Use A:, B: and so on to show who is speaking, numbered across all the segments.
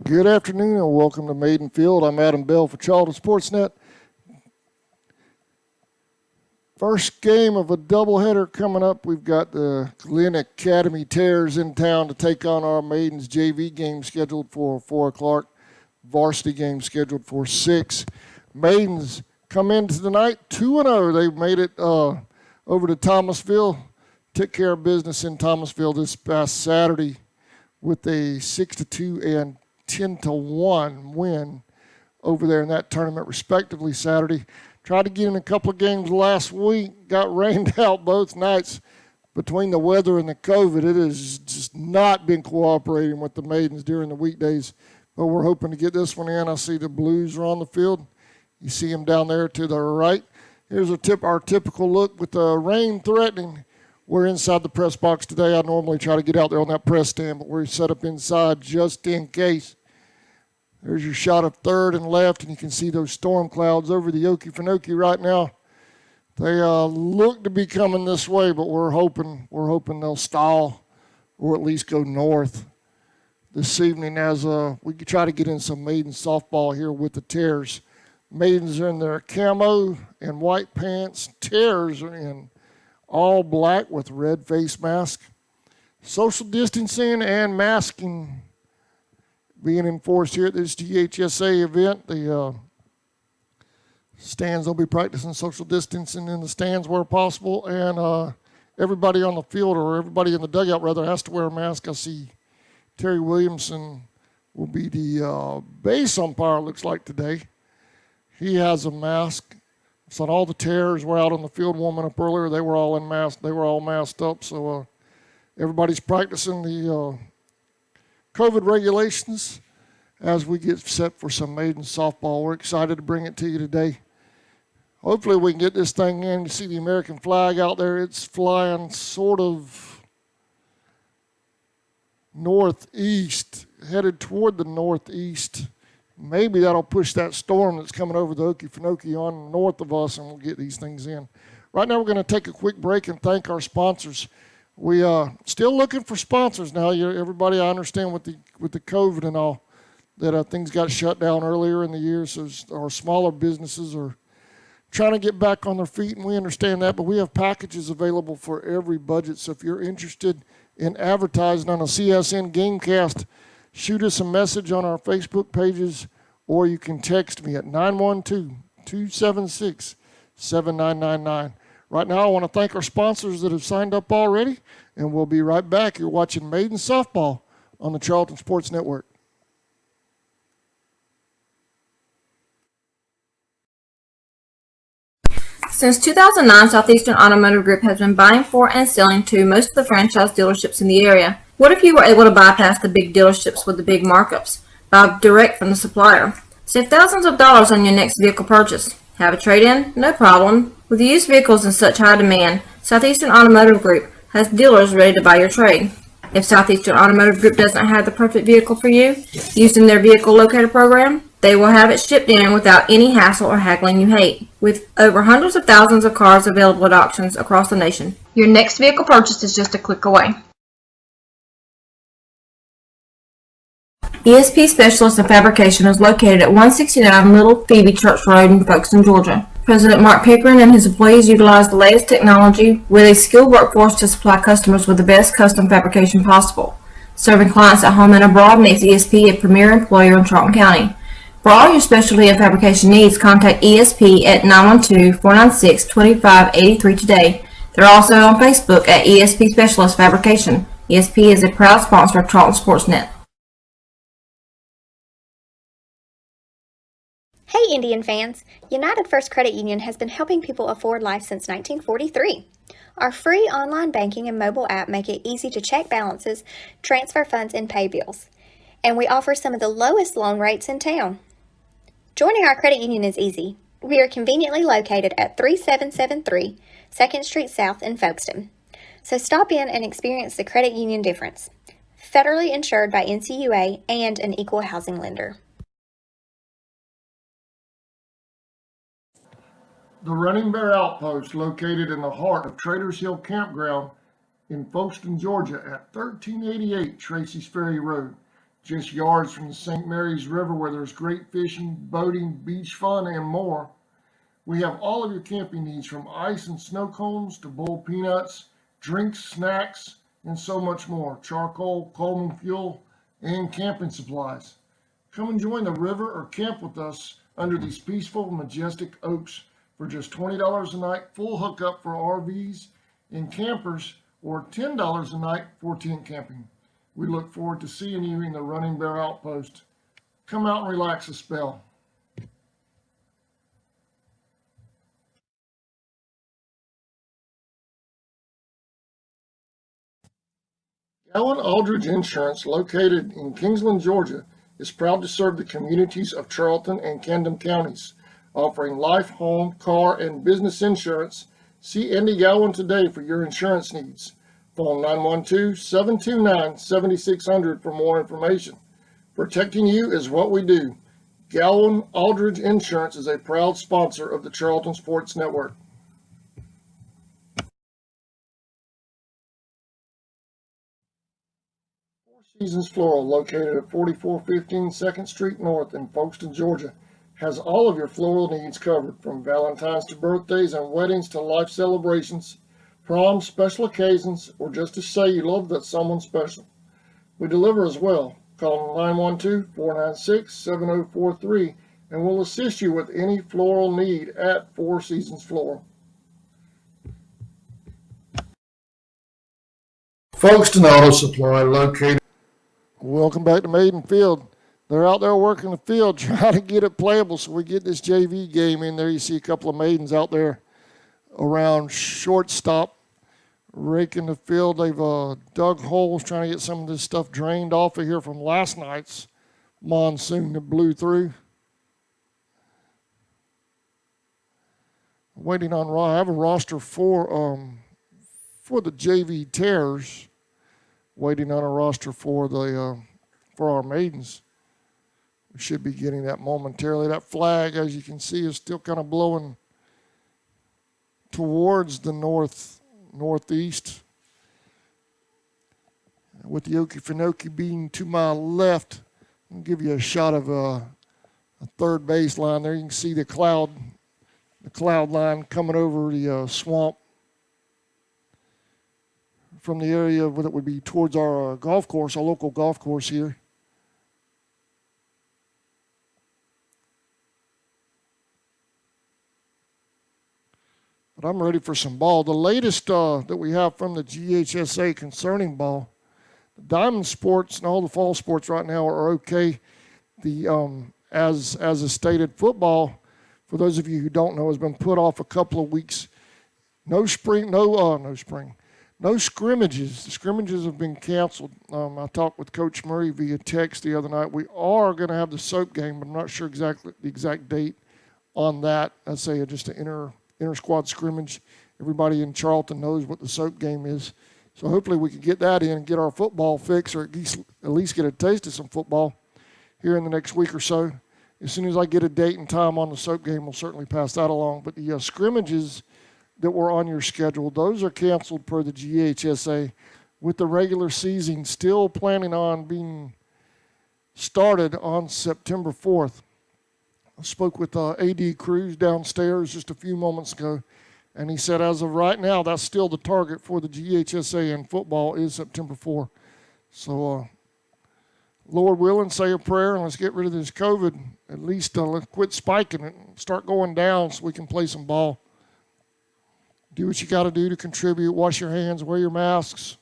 A: Good afternoon and welcome to Maiden Field. I'm Adam Bell for Charlton Sportsnet. First game of a doubleheader coming up. We've got the Glynn Academy Terrors in town to take on our Maidens JV game scheduled for 4 o'clock. Varsity game scheduled for 6. Maidens come into the night 2-0. They've made it over to Thomasville. Took care of business in Thomasville this past Saturday with a 6-2 and 10-1 win over there in that tournament, respectively, Saturday. Tried to get in a couple of games last week, got rained out both nights between the weather and the COVID. It has just not been cooperating with the Maidens during the weekdays, but we're hoping to get this one in. I see the Blues are on the field. You see them down there to the right. Here's our typical look with the rain threatening. We're inside the press box today. I normally try to get out there on that press stand, but we're set up inside just in case. There's your shot of third and left, and you can see those storm clouds over the Okefenokee right now. They look to be coming this way, but we're hoping they'll stall or at least go north this evening as we try to get in some maiden softball here with the Terrors. Maidens are in their camo and white pants. Terrors are in all black with red face mask. Social distancing and masking being enforced here at this GHSA event. The stands, they'll be practicing social distancing in the stands where possible, and everybody on the field, or everybody in the dugout rather, has to wear a mask. I see Terry Williamson will be the base umpire, looks like, today. He has a mask. So all the Terrors were out on the field warming up earlier. They were all in mask. They were all masked up. So everybody's practicing the COVID regulations as we get set for some maiden softball. We're excited to bring it to you today. Hopefully we can get this thing in. You see the American flag out there. It's flying sort of northeast, headed toward the northeast. Maybe that'll push that storm that's coming over the Okefenokee on north of us, and we'll get these things in. Right now we're going to take a quick break and thank our sponsors. We still looking for sponsors now. Everybody, I understand with the COVID and all, that things got shut down earlier in the year, so our smaller businesses are trying to get back on their feet, and we understand that, but we have packages available for every budget. So if you're interested in advertising on a CSN Gamecast, shoot us a message on our Facebook pages, or you can text me at 912-276-7999. Right now, I want to thank our sponsors that have signed up already, and we'll be right back. You're watching Maiden Softball on the Charlton Sports Network.
B: Since 2009, Southeastern Automotive Group has been buying for and selling to most of the franchise dealerships in the area. What if you were able to bypass the big dealerships with the big markups? Buy direct from the supplier. Save thousands of dollars on your next vehicle purchase. Have a trade-in? No problem. With used vehicles in such high demand, Southeastern Automotive Group has dealers ready to buy your trade. If Southeastern Automotive Group doesn't have the perfect vehicle for you, using their vehicle locator program, they will have it shipped in without any hassle or haggling you hate. With over hundreds of thousands of cars available at auctions across the nation, your next vehicle purchase is just a click away. ESP Specialist in Fabrication is located at 169 Little Phoebe Church Road in Folkestone, Georgia. President Mark Pickering and his employees utilize the latest technology with a skilled workforce to supply customers with the best custom fabrication possible. Serving clients at home and abroad makes ESP a premier employer in Charlton County. For all your specialty and fabrication needs, contact ESP at 912-496-2583 today. They're also on Facebook at ESP Specialist Fabrication. ESP is a proud sponsor of Charlton Sportsnet.
C: Hey Indian fans! United First Credit Union has been helping people afford life since 1943. Our free online banking and mobile app make it easy to check balances, transfer funds, and pay bills. And we offer some of the lowest loan rates in town. Joining our credit union is easy. We are conveniently located at 3773 2nd Street South in Folkestone. So stop in and experience the credit union difference. Federally insured by NCUA and an equal housing lender.
A: The Running Bear Outpost, located in the heart of Traders Hill Campground in Folkestone, Georgia at 1388 Tracy's Ferry Road. just yards from the St. Mary's River where there's great fishing, boating, beach fun, and more. We have all of your camping needs from ice and snow cones to boiled peanuts, drinks, snacks, and so much more. Charcoal, Coleman fuel, and camping supplies. Come and join the river or camp with us under these peaceful, majestic oaks for just $20 a night, full hookup for RVs and campers, or $10 a night for tent camping. We look forward to seeing you in the Running Bear Outpost. Come out and relax a spell. Allen Aldridge Insurance, located in Kingsland, Georgia, is proud to serve the communities of Charlton and Camden counties, offering life, home, car, and business insurance. See Andy Gowan today for your insurance needs. Phone 912-729-7600 for more information. Protecting you is what we do. Gowan Aldridge Insurance is a proud sponsor of the Charlton Sports Network. Four Seasons Floral, located at 4415 2nd Street North in Folkestone, Georgia, has all of your floral needs covered, from Valentine's to birthdays and weddings to life celebrations, proms, special occasions, or just to say you love that someone special. We deliver as well. Call 912-496-7043 and we'll assist you with any floral need at Four Seasons Floral. Folkestone Auto Supply, located. Welcome back to Maiden Field. They're out there working the field trying to get it playable so we get this JV game in there. You see a couple of Maidens out there around shortstop, raking the field. They've dug holes trying to get some of this stuff drained off of here from last night's monsoon that blew through. Waiting on I have a roster for the JV Terrors. Waiting on a roster for our Maidens. We should be getting that momentarily. That flag, as you can see, is still kind of blowing towards the northeast, with the Okefenokee being to my left. I'll give you a shot of a third base line there. You can see the cloud line coming over the swamp from the area that would be towards our golf course, our local golf course here. But I'm ready for some ball. The latest that we have from the GHSA concerning ball, the diamond sports and all the fall sports right now are okay. The as is stated, football, for those of you who don't know, has been put off a couple of weeks. No scrimmages. The scrimmages have been canceled. I talked with Coach Murray via text the other night. We are going to have the soap game, but I'm not sure exactly the exact date on that. I'd say just an inter-squad scrimmage. Everybody in Charlton knows what the soap game is. So hopefully we can get that in and get our football fix, or at least get a taste of some football here in the next week or so. As soon as I get a date and time on the soap game, we'll certainly pass that along. But the scrimmages that were on your schedule, those are canceled per the GHSA, with the regular season still planning on being started on September 4th. I spoke with AD Cruz downstairs just a few moments ago, and he said as of right now, that's still the target for the GHSA in football is September 4th. So, Lord willing, say a prayer, and let's get rid of this COVID. At least let's quit spiking it and start going down so we can play some ball. Do what you got to do to contribute. Wash your hands, wear your masks.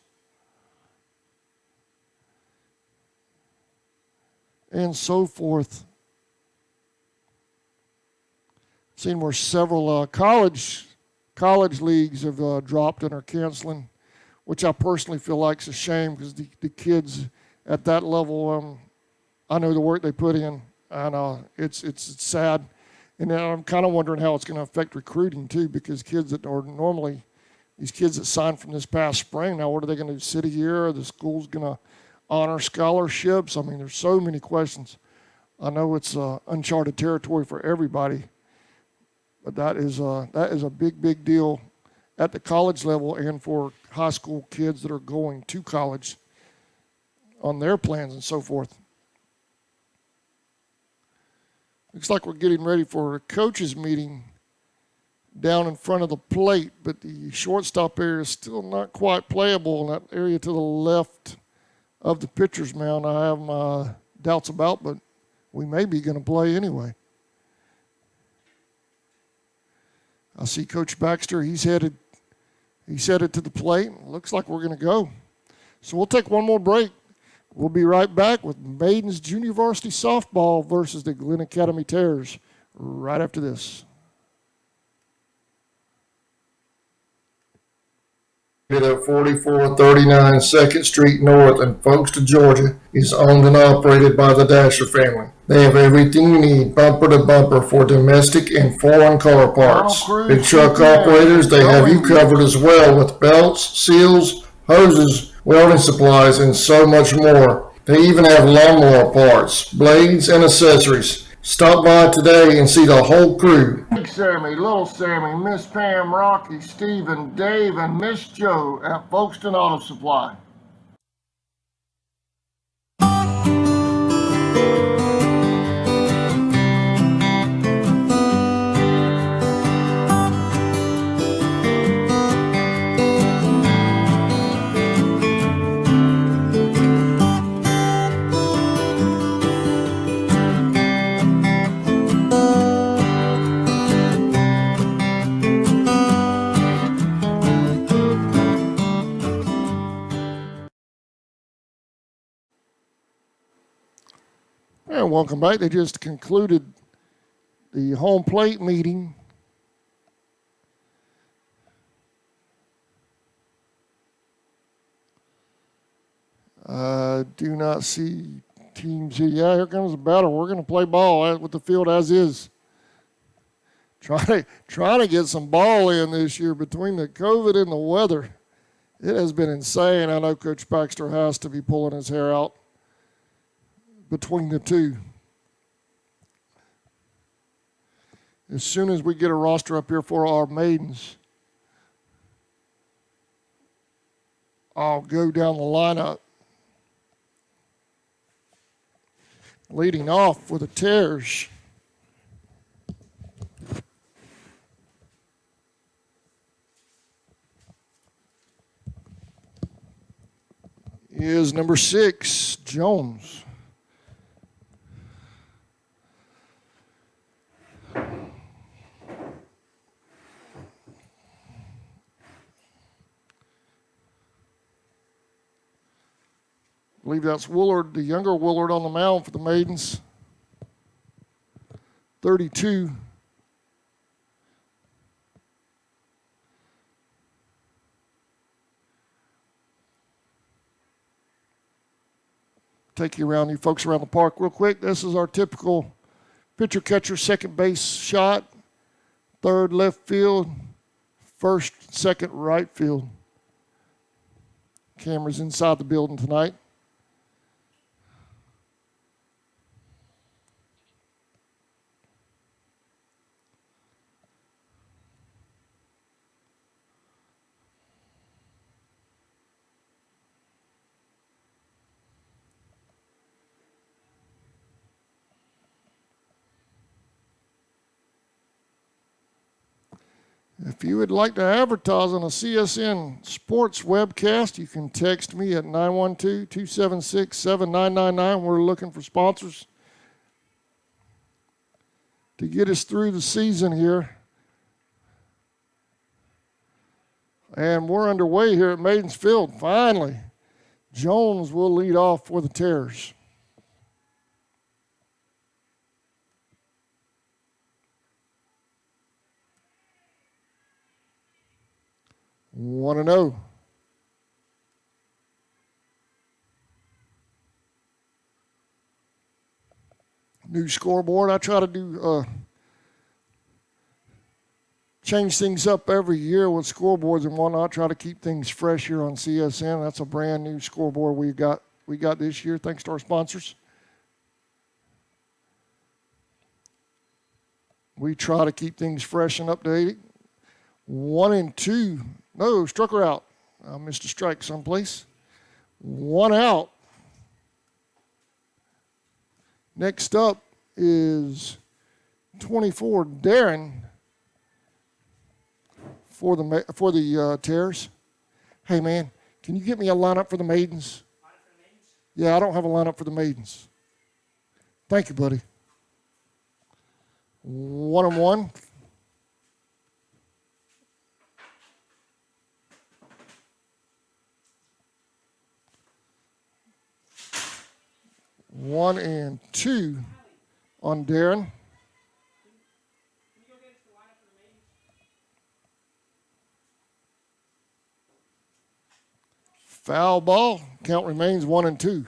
A: And so forth. Seen where several college leagues have dropped and are canceling, which I personally feel like is a shame because the kids at that level, I know the work they put in, and it's sad. And I'm kind of wondering how it's going to affect recruiting too, because kids that are normally, these kids that signed from this past spring, now what are they going to do, sit a year? Are the school's going to honor scholarships? I mean, there's so many questions. I know it's uncharted territory for everybody, but that is a big deal at the college level and for high school kids that are going to college on their plans and so forth. Looks like we're getting ready for a coaches meeting down in front of the plate, but the shortstop area is still not quite playable in that area to the left of the pitcher's mound. I have my doubts about, but we may be going to play anyway. I see Coach Baxter. He's headed to the plate. Looks like we're going to go. So we'll take one more break. We'll be right back with Maidens Junior Varsity Softball versus the Glynn Academy Terrors right after this. At 4439 2nd Street North in Folkestone, Georgia, is owned and operated by the Dasher family. They have everything you need, bumper to bumper, for domestic and foreign car parts. Big truck operators, they have you covered as well with belts, seals, hoses, welding supplies, and so much more. They even have lawnmower parts, blades, and accessories. Stop by today and see the whole crew. Big Sammy, Little Sammy, Miss Pam, Rocky, Stephen, Dave, and Miss Joe at Folkestone Auto Supply. And welcome back. They just concluded the home plate meeting. Do not see teams here. Yeah, here comes the battle. We're going to play ball with the field as is. Trying to get some ball in this year between the COVID and the weather. It has been insane. I know Coach Baxter has to be pulling his hair out between the two. As soon as we get a roster up here for our Maidens, I'll go down the lineup. Leading off for the Terrors is number 6, Jones. I believe that's Woolard, the younger Woolard, on the mound for the Maidens. 32. Take you around, you folks around the park real quick. This is our typical pitcher catcher second base shot. Third left field. First, second right field. Cameras inside the building tonight. If you would like to advertise on a CSN Sports webcast, you can text me at 912-276-7999. We're looking for sponsors to get us through the season here. And we're underway here at Maidens Field. Finally, Jones will lead off for the Terrors. Want to know? New scoreboard. I try to do change things up every year with scoreboards and whatnot. Try to keep things fresh here on CSN. That's a brand new scoreboard we got this year, thanks to our sponsors. We try to keep things fresh and updated. 1 and 2. No, struck her out. I missed a strike someplace. 1 out. Next up is 24, Darren for the Terrors. Hey, man, can you get me a lineup for the Maidens? Yeah, I don't have a lineup for the Maidens. Thank you, buddy. 1-on-1. One and two on Darren. Foul ball. Count remains 1-2.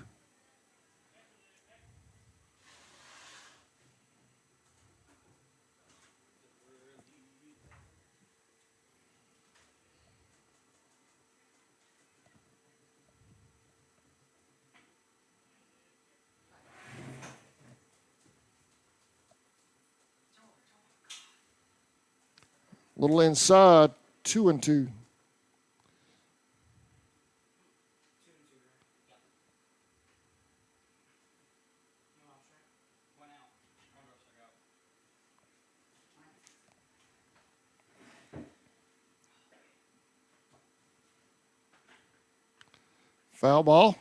A: Little inside, 2-2. Foul ball.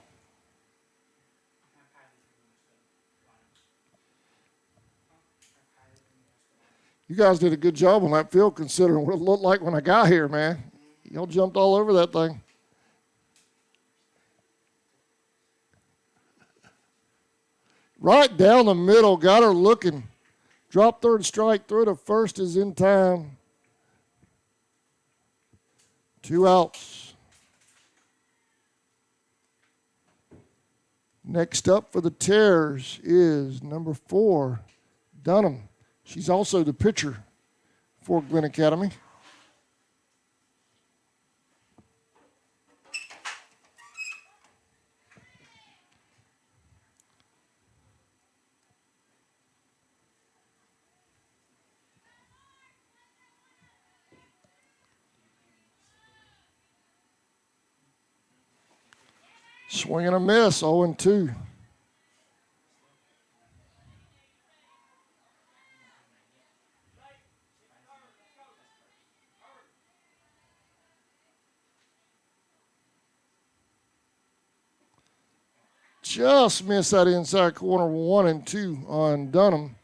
A: You guys did a good job on that field considering what it looked like when I got here, man. Y'all jumped all over that thing. Right down the middle, got her looking. Drop third strike, throw to first is in time. 2 outs. Next up for the Terrors is number 4, Dunham. She's also the pitcher for Glynn Academy. Swing and a miss, 0-2. Just missed that inside corner, 1-2 on Dunham.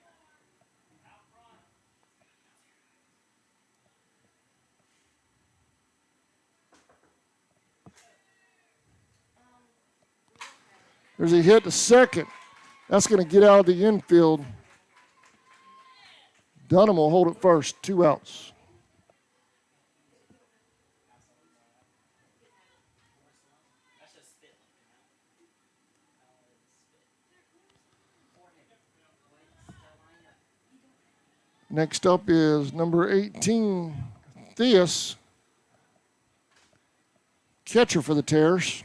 A: There's a hit to second. That's going to get out of the infield. Dunham will hold it first, 2 outs. Next up is number 18, Theus, catcher for the Terrors.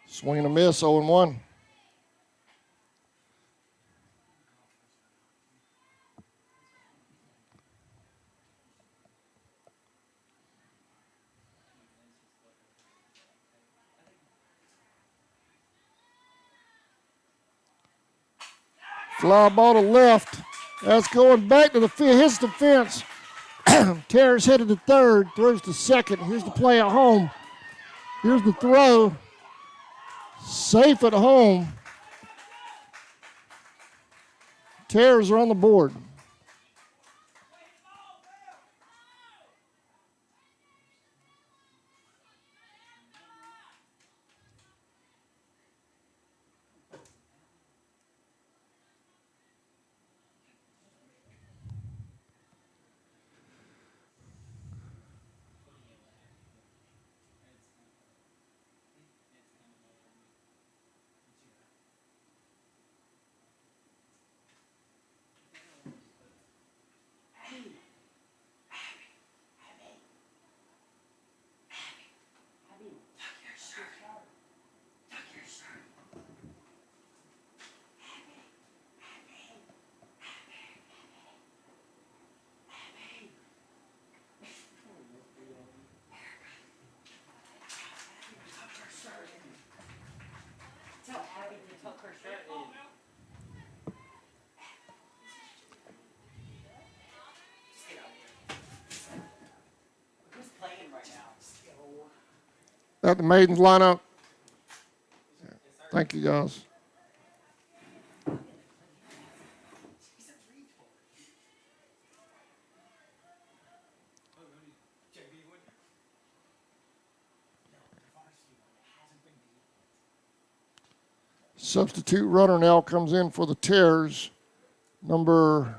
A: Swing and a miss, 0-1. Fly ball to left. That's going back to the field. Hits the fence. Terrors headed to third. Throws to second. Here's the play at home. Here's the throw. Safe at home. Terrors are on the board. That the Maidens lineup? Thank you, guys. Substitute runner now comes in for the Terrors, number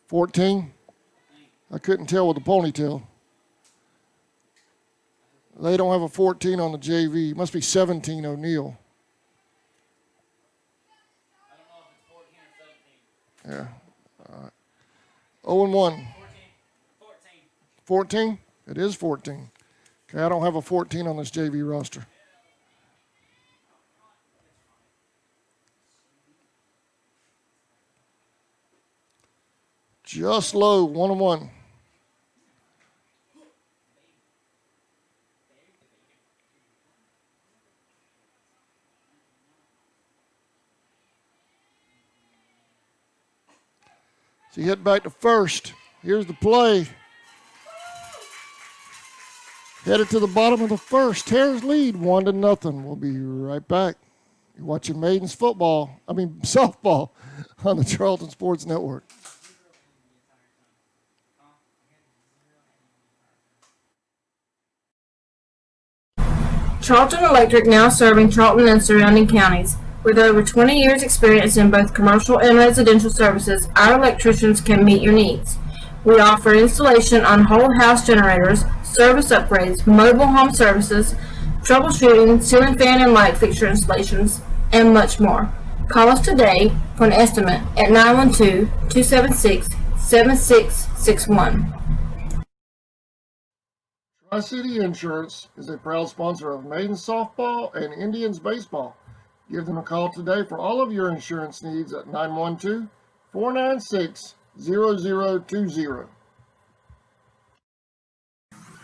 A: 14. I couldn't tell with the ponytail. They don't have a 14 on the JV. It must be 17 O'Neill. Yeah. All right. 0-1. 14? It is 14. Okay, I don't have a 14 on this JV roster. Just low, 1-1. So you hit back to first. Here's the play. Headed to the bottom of the first. Terrors lead 1-0. We'll be right back. You're watching Maidens softball on the Charlton Sports Network.
B: Charlton Electric now serving Charlton and surrounding counties. With over 20 years experience in both commercial and residential services, our electricians can meet your needs. We offer installation on whole house generators, service upgrades, mobile home services, troubleshooting, ceiling fan and light fixture installations, and much more. Call us today for an estimate at 912-276-7661.
A: Tri-City Insurance is a proud sponsor of Maidens softball and Indians baseball. Give them a call today for all of your insurance needs at 912-496-0020.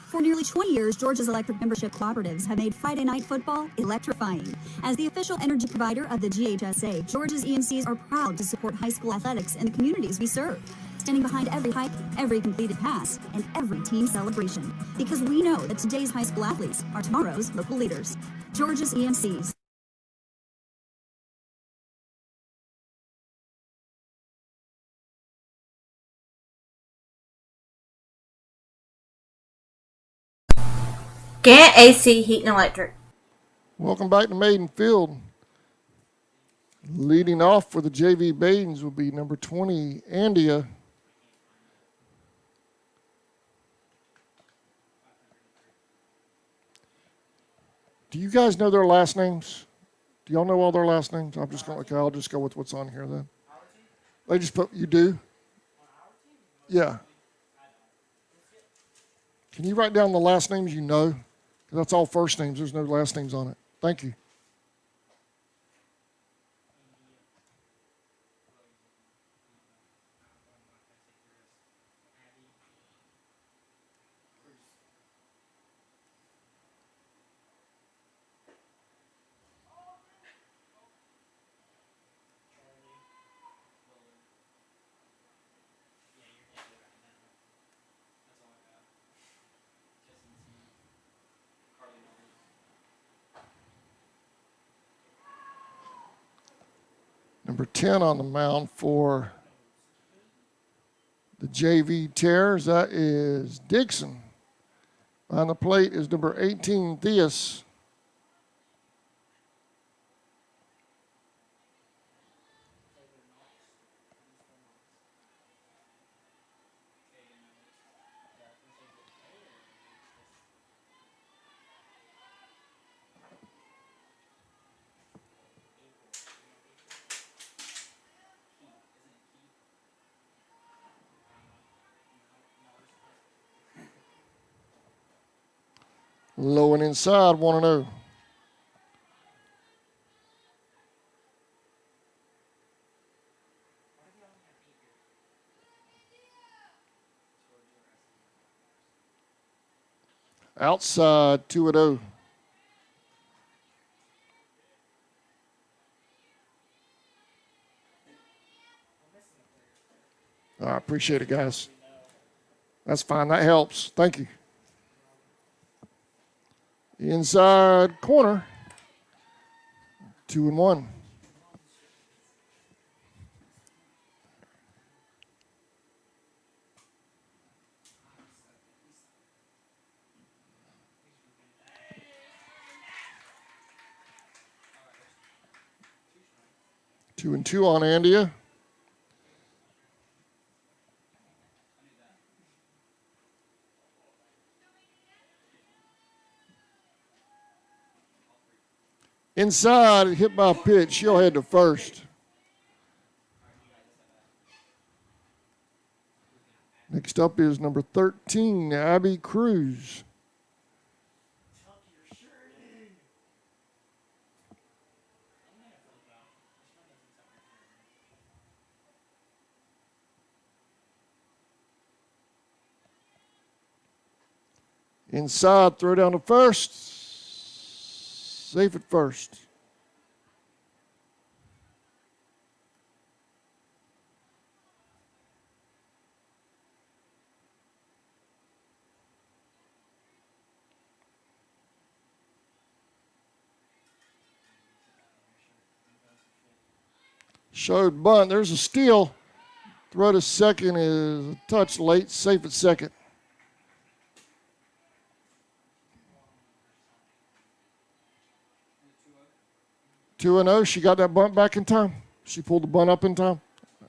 D: For nearly 20 years, Georgia's electric membership cooperatives have made Friday night football electrifying. As the official energy provider of the GHSA, Georgia's EMCs are proud to support high school athletics in the communities we serve, standing behind every hike, every completed pass, and every team celebration. Because we know that today's high school athletes are tomorrow's local leaders. Georgia's EMCs.
B: Gant AC Heat and Electric.
A: Welcome back to Maiden Field. Leading off for the JV Maidens will be number 20, Andia. Do you guys know their last names? Do y'all know all their last names? I'll just go with what's on here then. They just put, you do? Yeah. Can you write down the last names you know? That's all first names. There's no last names on it. Thank you. Number 10 on the mound for the JV Terrors, that is Dixon. On the plate is number 18, Theus. Low and inside, 1-0. Outside, 2-0. I appreciate it, guys. That's fine. That helps. Thank you. Inside corner. 2-1. Two and two on Andia. Inside, hit by a pitch. She'll head to first. Next up is number 13, Abby Cruz. Inside, throw down to first. Safe at first. Showed bunt. There's a steal. Throw to second is a touch late. Safe at second. 2-0. She got that bunt back in time. She pulled the bunt up in time. A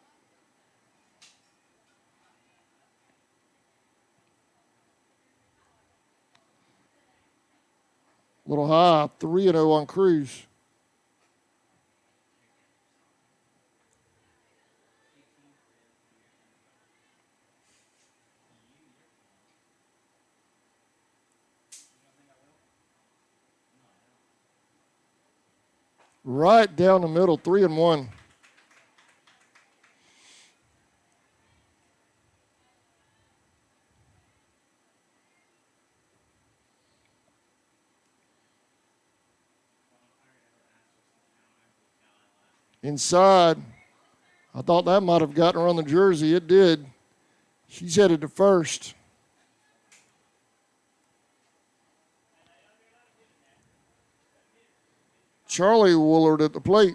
A: little high. 3-0 on Cruz. Right down the middle, 3-1. Inside. I thought that might have gotten her on the jersey. It did. She's headed to first. Charlie Woolard at the plate.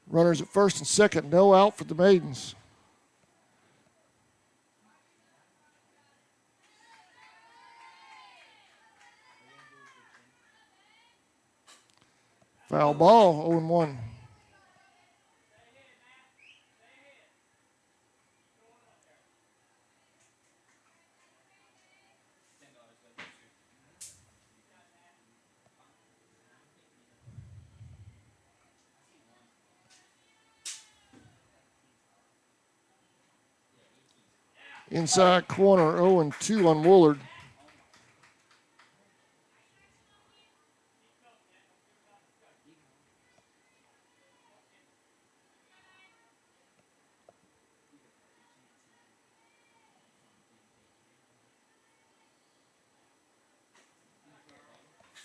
A: Runners at first and second. No out for the Maidens. Foul ball, 0-1. Inside corner, 0-2 on Woolard.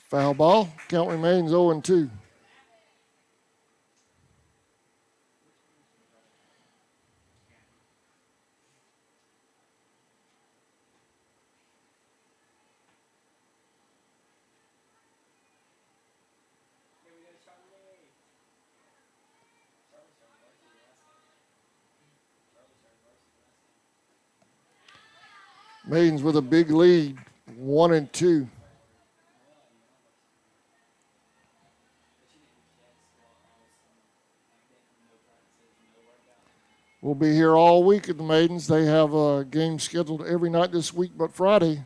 A: Foul ball. Count remains 0-2. Maidens with a big lead, 1-2. We'll be here all week at the Maidens. They have a game scheduled every night this week but Friday.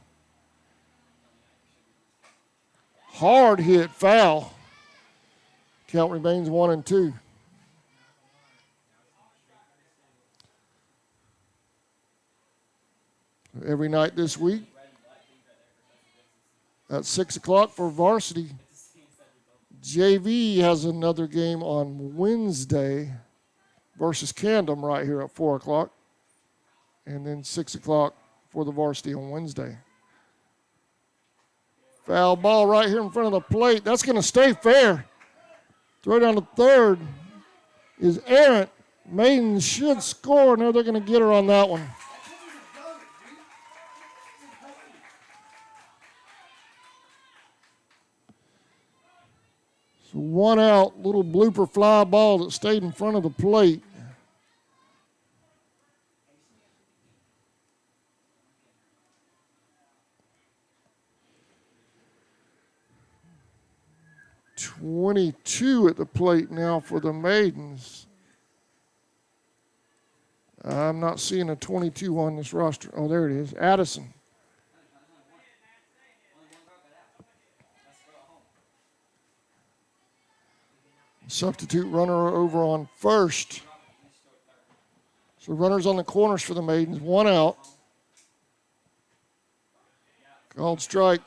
A: Hard hit, foul. Count remains 1-2. Every night this week at 6 o'clock for varsity. JV has another game on Wednesday versus Camden right here at 4 o'clock. And then 6 o'clock for the varsity on Wednesday. Foul ball right here in front of the plate. That's going to stay fair. Throw down to third is errant. Maiden should score. No, they're going to get her on that one. So 1 out, little blooper fly ball that stayed in front of the plate. .22 at the plate now for the Maidens. I'm not seeing a 22 on this roster. Oh, there it is. Addison. Substitute runner over on first. So runners on the corners for the Maidens. 1 out. Called strike.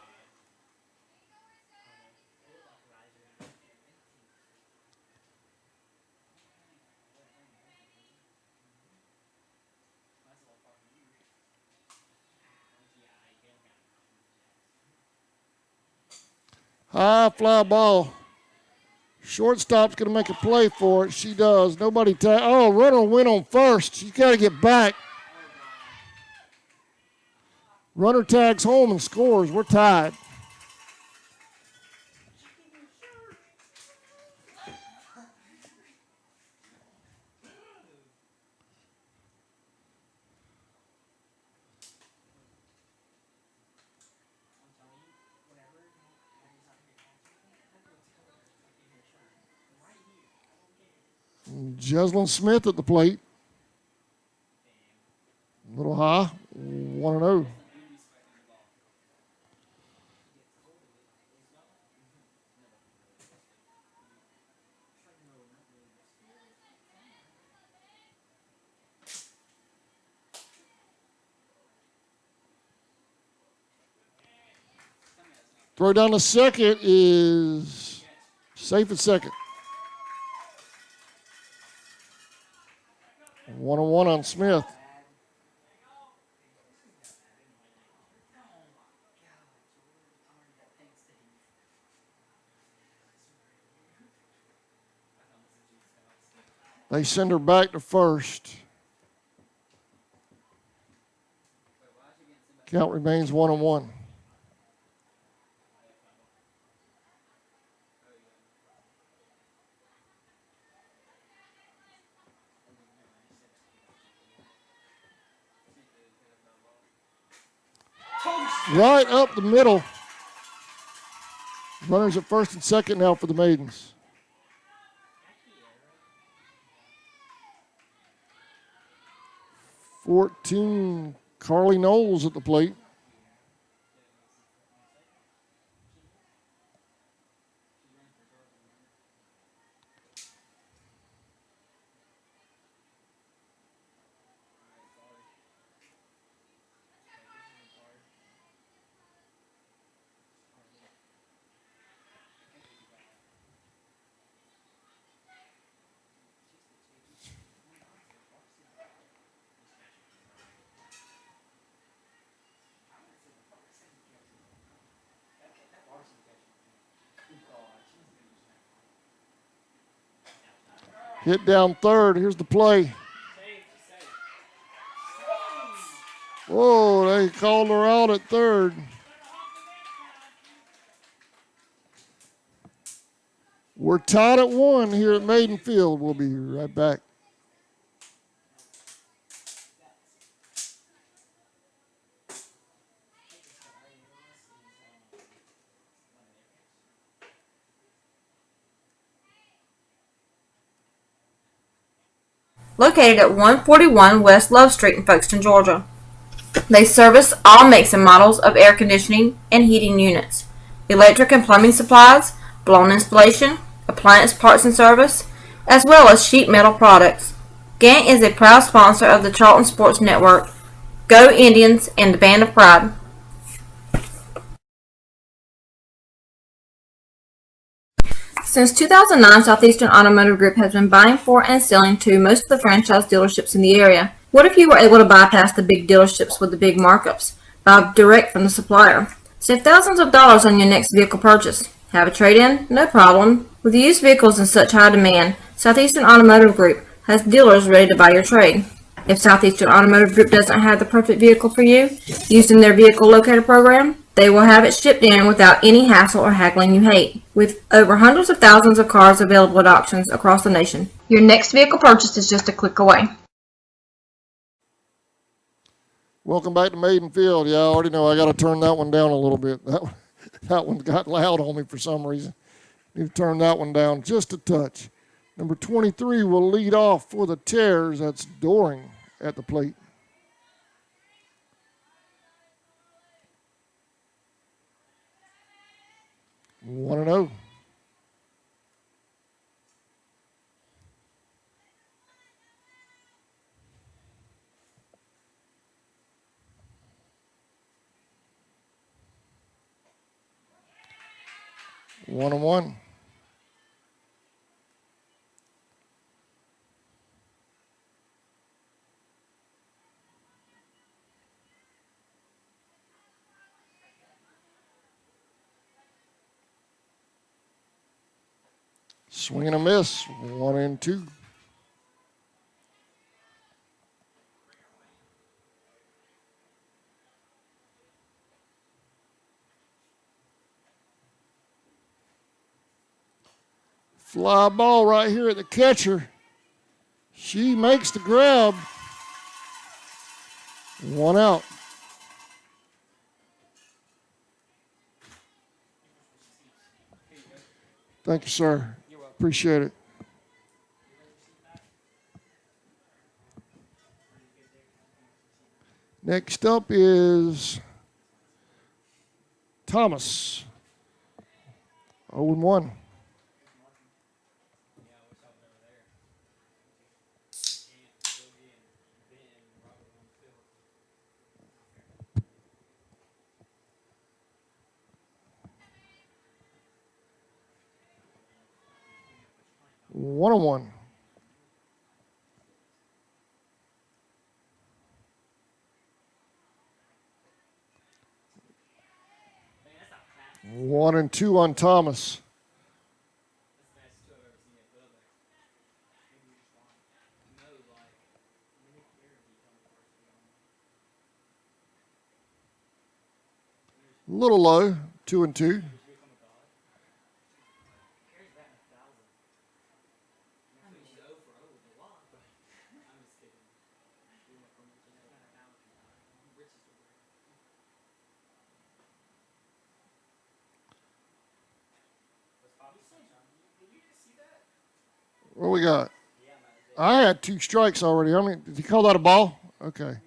A: High fly ball. Shortstop's going to make a play for it. She does. Nobody oh, runner went on first. She's got to get back. Runner tags home and scores. We're tied. Jeslyn Smith at the plate. A little high. 1-0. Throw down to second is safe at second. 1-1 on Smith. They send her back to first. Count remains 1-1. Right up the middle. Runners at first and second now for the Maidens. .14, Carly Knowles at the plate. Hit down third. Here's the play. Whoa, they called her out at third. We're tied at 1 here at Maiden Field. We'll be right back.
B: Located at 141 West Love Street in Folkestone, Georgia. They service all makes and models of air conditioning and heating units, electric and plumbing supplies, blown installation, appliance parts and service, as well as sheet metal products. Gant is a proud sponsor of the Charlton Sports Network. Go Indians and the Band of Pride. Since 2009, Southeastern Automotive Group has been buying for and selling to most of the franchise dealerships in the area. What if you were able to bypass the big dealerships with the big markups? Buy direct from the supplier. Save thousands of dollars on your next vehicle purchase. Have a trade-in? No problem. With used vehicles in such high demand, Southeastern Automotive Group has dealers ready to buy your trade. If Southeastern Automotive Group doesn't have the perfect vehicle for you, using their vehicle locator program, They will have it shipped in without any hassle or haggling you hate. With over hundreds of thousands of cars available at auctions across the nation, your next vehicle purchase is just a click away.
A: Welcome back to Maiden Field. Yeah, I already know I got to turn that one down a little bit. That one got loud on me for some reason. Need to turn that one down just a touch. Number 23 will lead off for the Tears. That's Doring at the plate. One and 0. One and 1. Swing and a miss. 1 and 2. Fly ball right here at the catcher. She makes the grab. 1 out. Thank you, sir. Appreciate it. Next up is Thomas. 0 and 1. One and 1. One and 2 on Thomas. A little low. 2 and 2. What we got? I had 2 strikes already. I mean, did he call that a ball? Okay.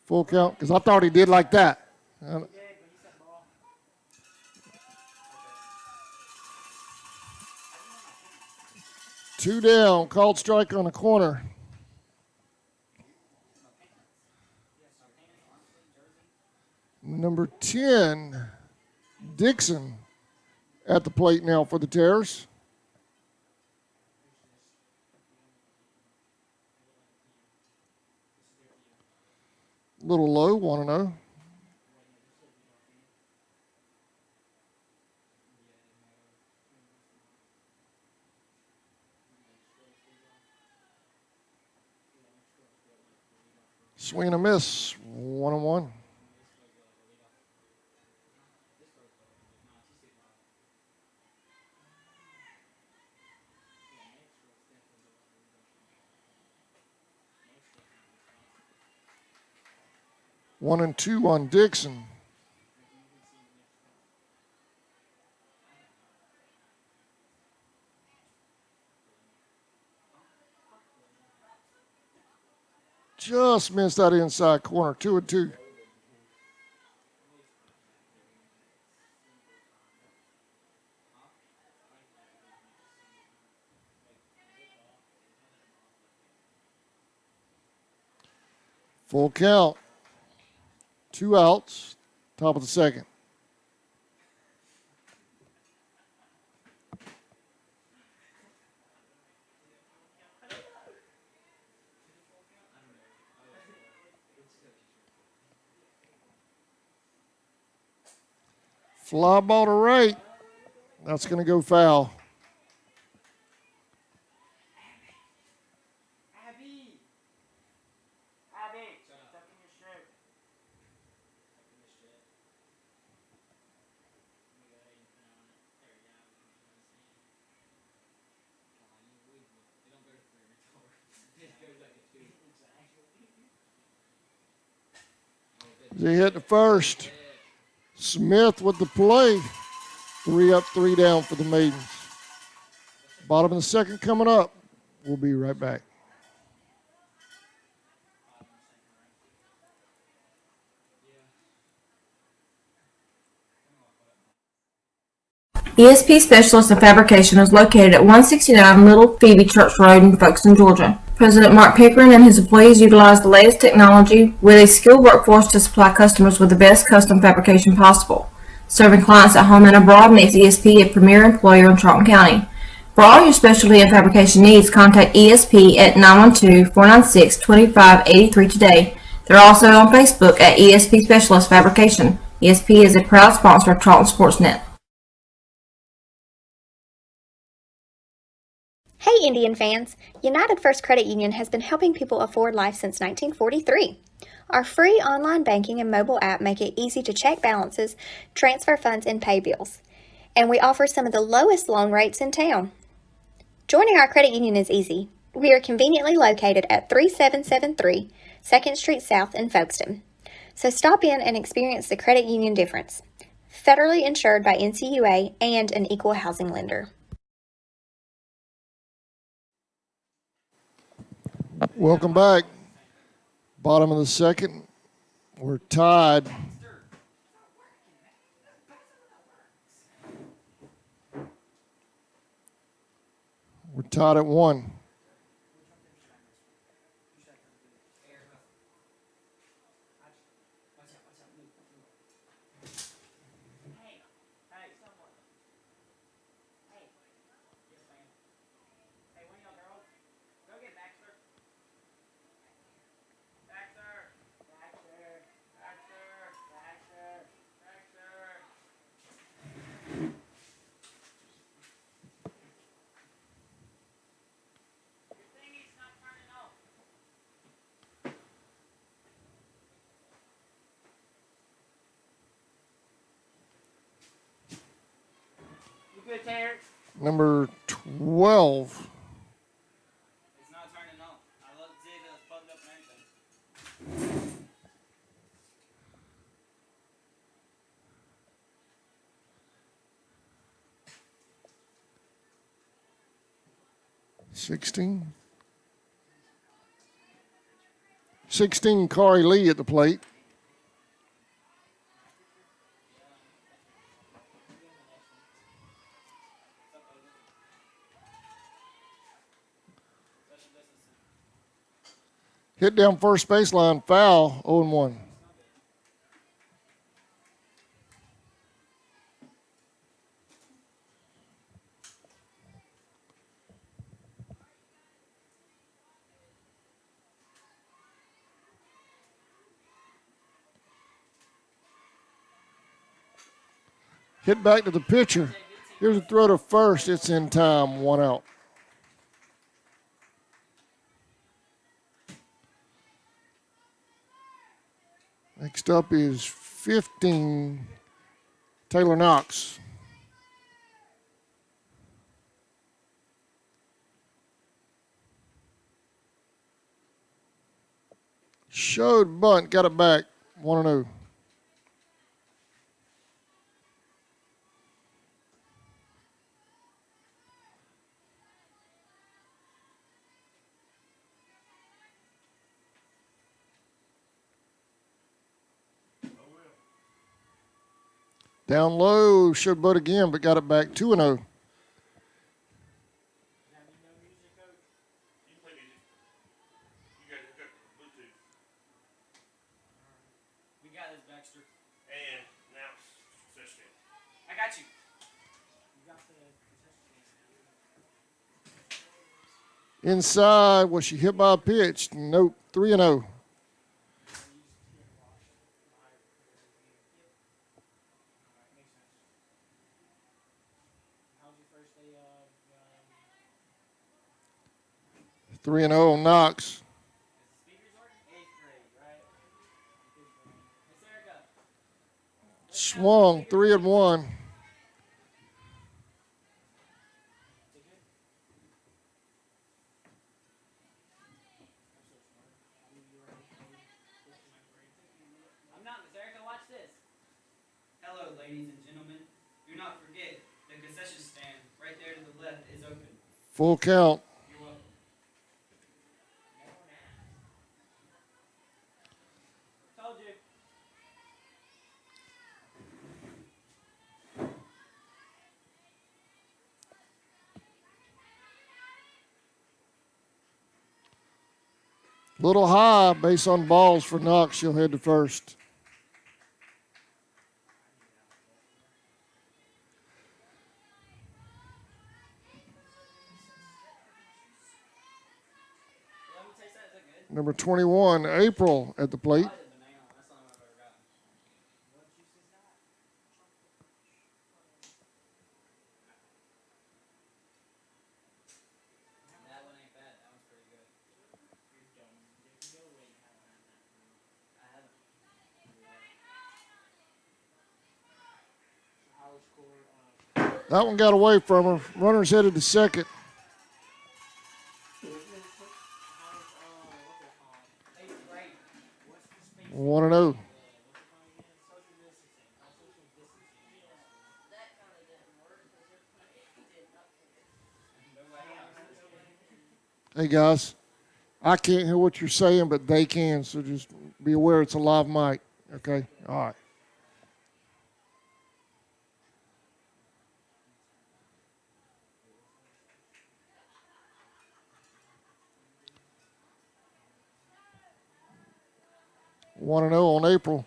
A: Full count? Because I thought he did like that. 2 down. Called strike on the corner. Number 10, Dixon at the plate now for the Terrors. A little low, 1 and 0. Swing and a miss, 1 and 1. One and 2 on Dixon. Just missed that inside corner, 2 and 2. Full count. 2 outs, top of the second. Fly ball to right. That's going to go foul. They hit the first. Smith with the play. 3 up, 3 down for the Maidens. Bottom of the second coming up. We'll be right back.
B: ESP Specialist in Fabrication is located at 169 Little Phoebe Church Road in Folkestone, Georgia. President Mark Pickering and his employees utilize the latest technology with a skilled workforce to supply customers with the best custom fabrication possible. Serving clients at home and abroad makes ESP a premier employer in Charlton County. For all your specialty and fabrication needs, contact ESP at 912-496-2583 today. They're also on Facebook at ESP Specialist Fabrication. ESP is a proud sponsor of Charlton Sportsnet.
C: Hey Indian fans! United First Credit Union has been helping people afford life since 1943. Our free online banking and mobile app make it easy to check balances, transfer funds, and pay bills. And we offer some of the lowest loan rates in town. Joining our credit union is easy. We are conveniently located at 3773 2nd Street South in Folkestone. So stop in and experience the credit union difference. Federally insured by NCUA and an equal housing lender.
A: Welcome back. Bottom of the second. We're tied. We're tied at 1. Number 12.
E: It's not turning on. I looked to see if it was plugged up and anything.
A: 16. 16, Kari Lee at the plate. Hit down first baseline, foul, 0-1. Hit back to the pitcher. Here's a throw to first. It's in time, 1 out. Next up is 15, Taylor Knox. Showed bunt, got it back, 1-0. Down low, showed butt again, but got it back, 2-0.
E: I got you.
A: Inside, was she hit by a pitch? Nope, 3-0. Three and 0 Knox. Swung 3-1.
E: I'm not in the ladies and gentlemen, do not forget the concession stand right there to the left is open.
A: Full count.
E: You're welcome. Told you.
A: Little high based on balls for Knox. She'll head to first.
E: Let me taste that. Is that good?
A: Number 21, April at the plate.
E: I like the banana one. That's the only one I've ever gotten. What juice is that? That one ain't bad. That one's pretty good. I haven't.
A: That one got away from her. Runner's headed to second.
E: Eighth grade.
A: 1-0. Hey guys, I can't hear what you're saying, but they can, so just be aware it's a live mic. Okay? All right. One and 0 on April.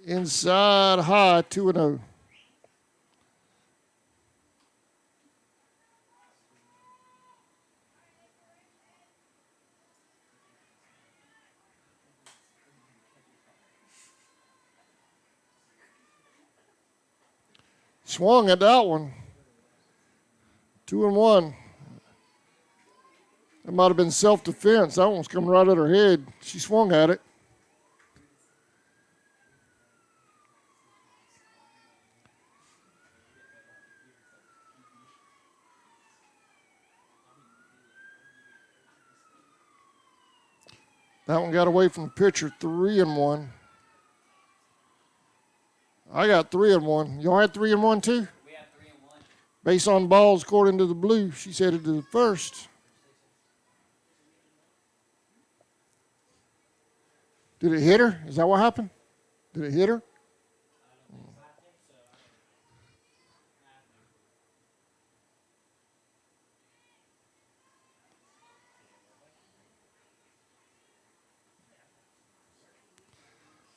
A: Inside high, 2-0. Swung at that one. 2-1. That might have been self-defense. That one was coming right at her head. She swung at it. That one got away from the pitcher, 3-1. I got 3-1. Y'all had 3-1 too?
E: We have 3 and 1.
A: Based on balls, according to the blue, she's headed to the first. Did it hit her? Is that what happened? Did it hit her?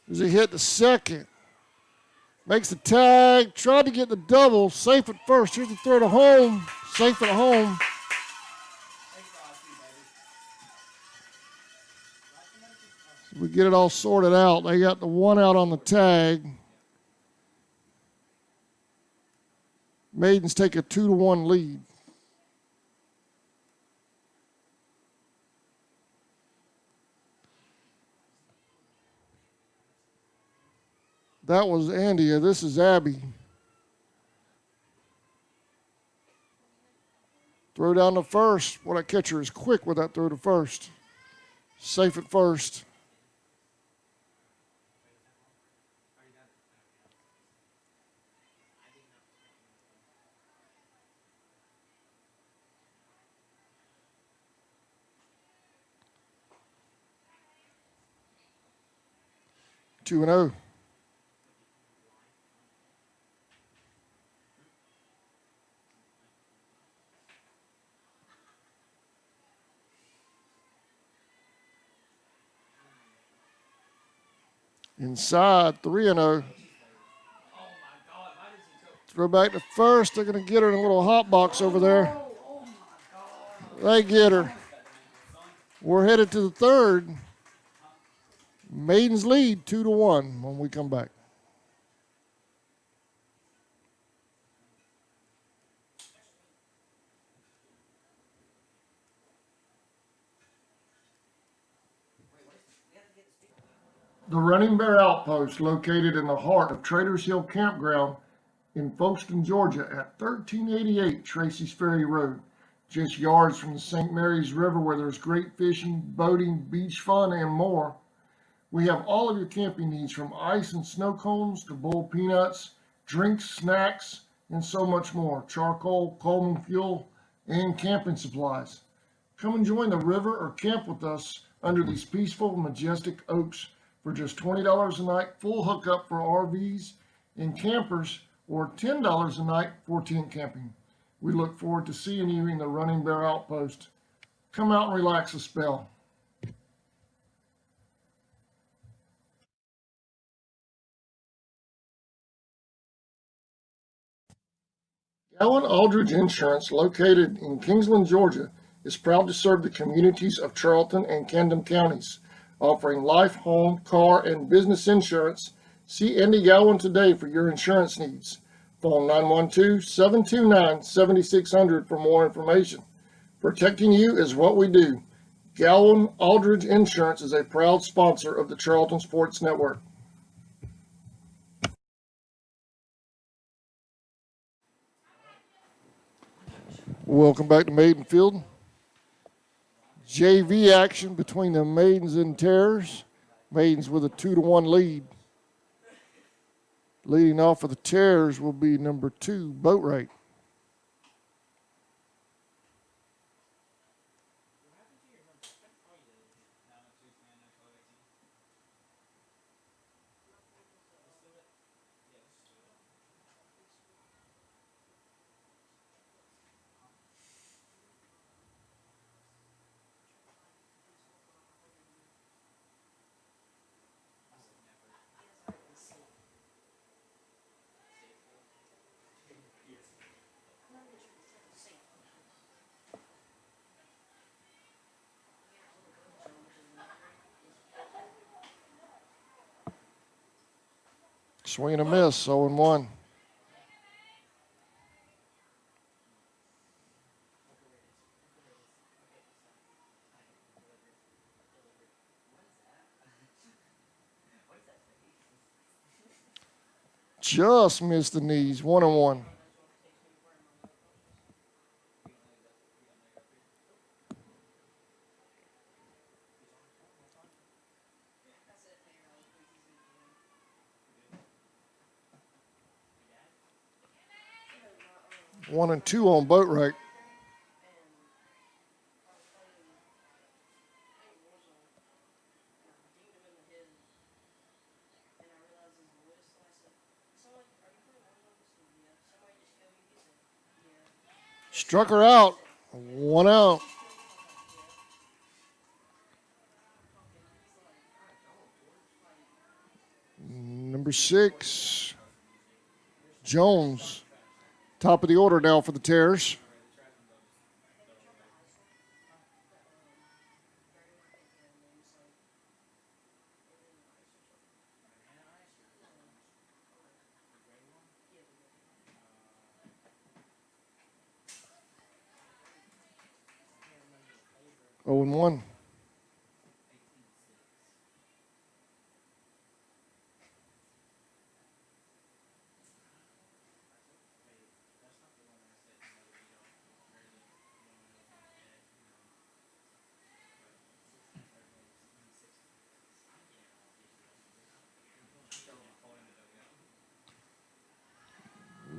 A: Does it hit the second? Makes the tag. Tried to get the double. Safe at first. Here's the throw to home. Safe at home. So we get it all sorted out. They got the one out on the tag. Maidens take a 2-1 lead. That was Andia. This is Abby. Throw down to first. Well, that catcher is quick with that throw to first. Safe at first. Two and 0. Inside, 3-0. Throw back to first. They're going to get her in a little hot box over there. They get her. We're headed to the third. Maidens lead 2-1 when we come back. The Running Bear Outpost, located in the heart of Traders Hill Campground in Folkestone, Georgia, at 1388 Tracy's Ferry Road. just yards from the St. Mary's River where there's great fishing, boating, beach fun, and more. We have all of your camping needs from ice and snow cones to boiled peanuts, drinks, snacks, and so much more. Charcoal, Coleman fuel, and camping supplies. Come and join the river or camp with us under these peaceful, majestic oaks for just $20 a night, full hookup for RVs and campers, or $10 a night for tent camping. We look forward to seeing you in the Running Bear Outpost. Come out and relax a spell. Allen Aldridge Insurance, located in Kingsland, Georgia, is proud to serve the communities of Charlton and Camden counties, offering life, home, car, and business insurance. See Andy Gowan today for your insurance needs. Phone 912-729-7600 for more information. Protecting you is what we do. Gowan Aldridge Insurance is a proud sponsor of the Charlton Sports Network. Welcome back to Maiden Field. JV action between the Maidens and Terrors. Maidens with a 2-1 lead. Leading off for the Terrors will be number 2, Boatwright. Swing and a miss, 0-1. Just missed the knees, 1-1. One and two on Boatwright. Struck her out. 1 out. Number 6, Jones. Top of the order now for the Terrors. Oh and 1.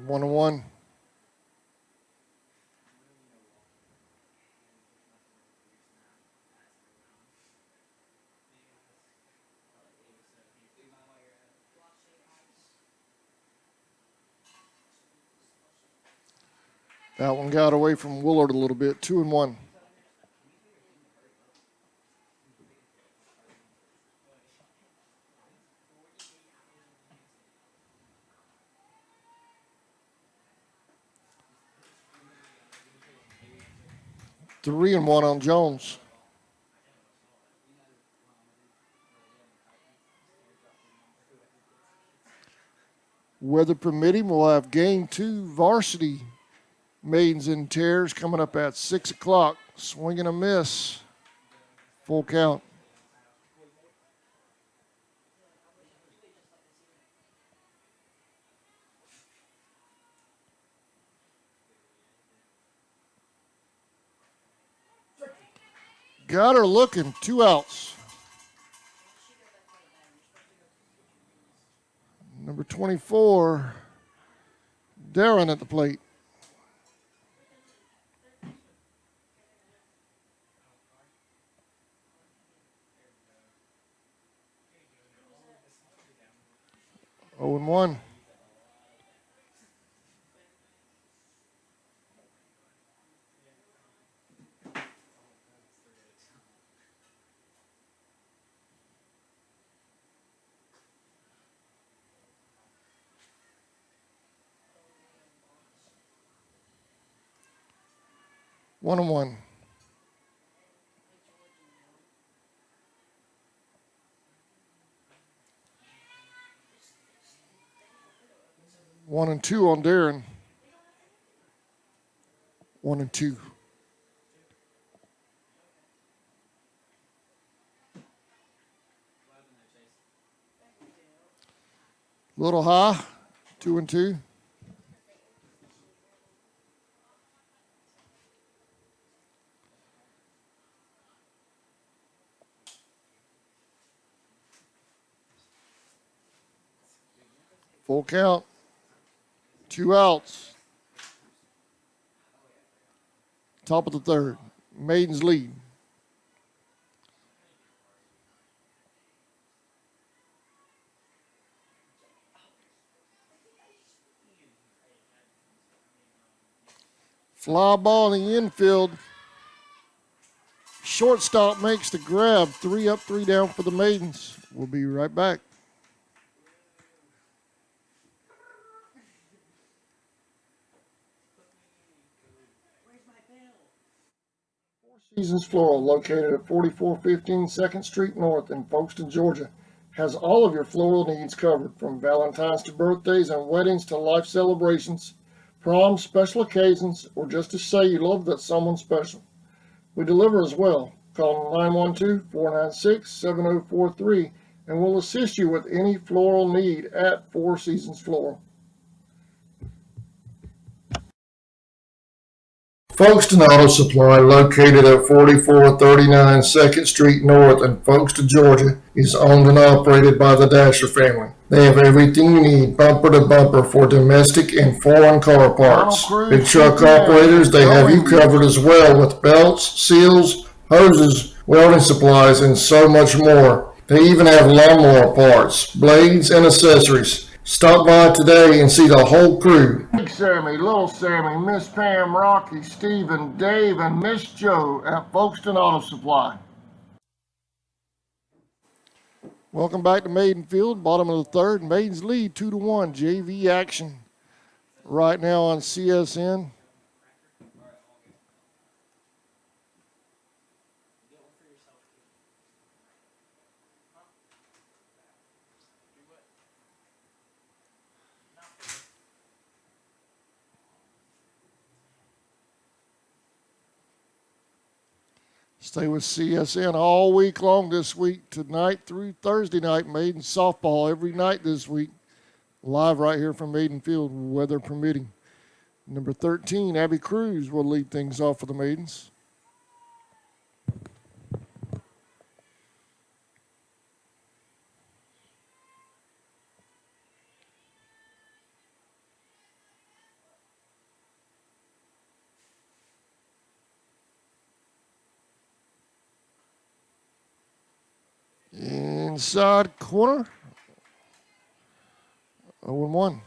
A: One and 1. That one got away from Willard a little bit. 2 and 1. Three and 1 on Jones. Weather permitting, we'll have game 2 varsity Maidens and Terrors coming up at 6 o'clock. Swing and a miss. Full count. Got her looking. 2 outs. Number 24, Darren at the plate. Oh and 1. One and 1. 1 and 2 on Darren. 1 and 2. Little high. 2 and 2. Full count. 2 outs. Top of the third. Maidens lead. Fly ball in the infield. Shortstop makes the grab. 3 up, 3 down for the Maidens. We'll be right back. Four Seasons Floral, located at 4415 2nd Street North in Folkestone, Georgia, has all of your floral needs covered, from Valentine's to birthdays and weddings to life celebrations, proms, special occasions, or just to say you love that someone special. We deliver as well. Call 912-496-7043 and we'll assist you with any floral need at Four Seasons Floral. Folkestone Auto Supply, located at 4439 2nd Street North in Folkestone, Georgia, is owned and operated by the Dasher family. They have everything you need, bumper to bumper, for domestic and foreign car parts. Big truck operators, they have you covered as well with belts, seals, hoses, welding supplies, and so much more. They even have lawnmower parts, blades, and accessories. Stop by today and see the whole crew. Big Sammy, Little Sammy, Miss Pam, Rocky, Stephen, Dave, and Miss Joe at Folkestone Auto Supply. Welcome back to Maiden Field, bottom of the third. Maidens lead 2-1. JV action right now on CSN. Stay with CSN all week long this week, tonight through Thursday night. Maiden softball every night this week. Live right here from Maiden Field, weather permitting. Number 13, Abby Cruz will lead things off for the Maidens. Inside corner. 0-1.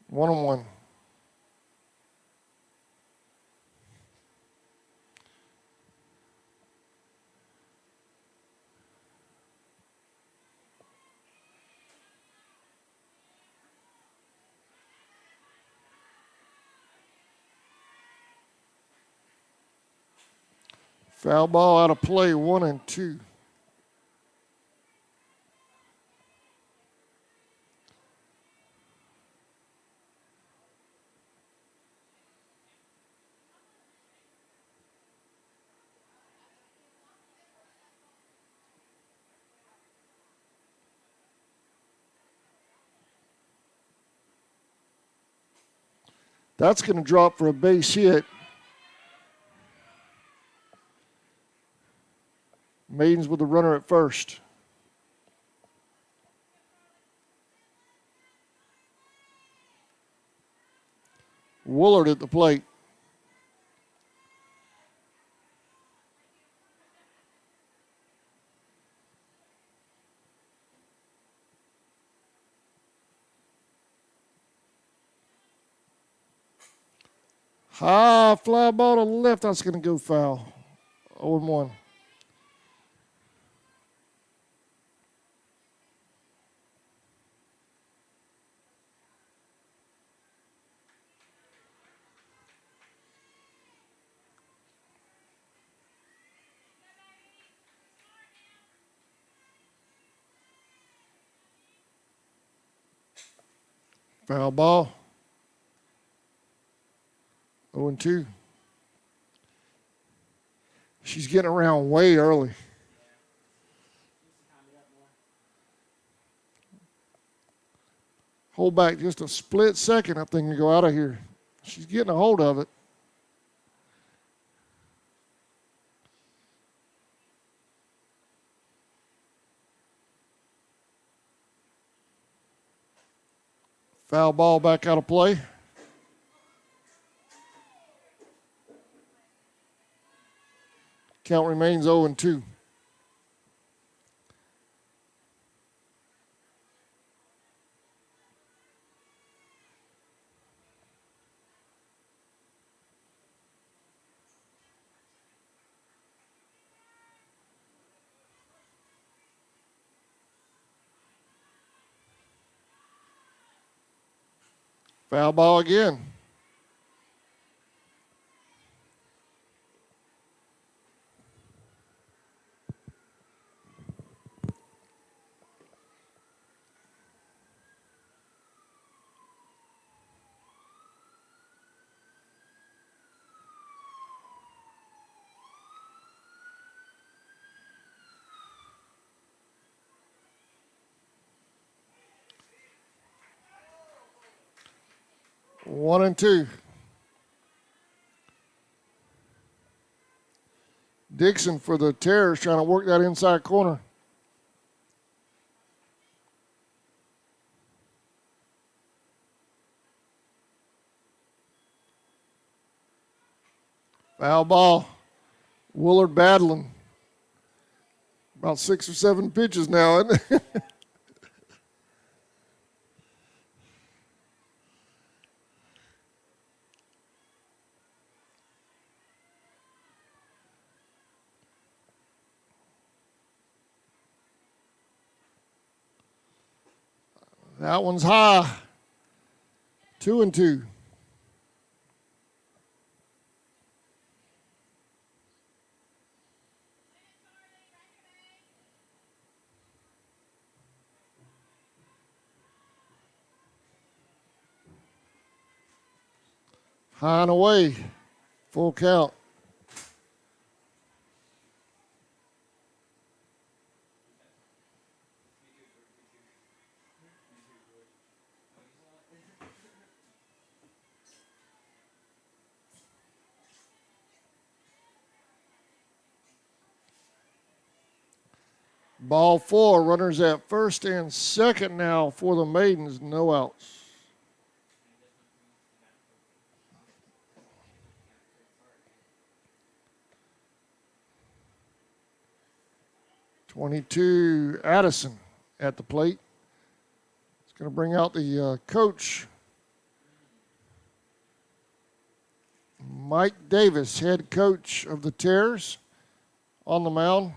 A: One on one. Foul ball out of play, 1-2. That's going to drop for a base hit. Maidens with the runner at first. Woolard at the plate. High fly ball to the left. That's going to go foul. 0-1. Foul ball. 0-2. She's getting around way early. Hold back just a split second, I think, to go out of here. She's getting a hold of it. Foul ball back out of play. Count remains 0-2. Foul ball again. One and two. Dixon for the Terrors trying to work that inside corner. Foul ball. Woolard battling. About 6 or 7 pitches now, isn't it? That one's high. 2-2. High and away. Full count. Ball 4, runners at first and second now for the Maidens, no outs. #22, Addison at the plate. It's going to bring out the coach, Mike Davis, head coach of the Terrors, on the mound.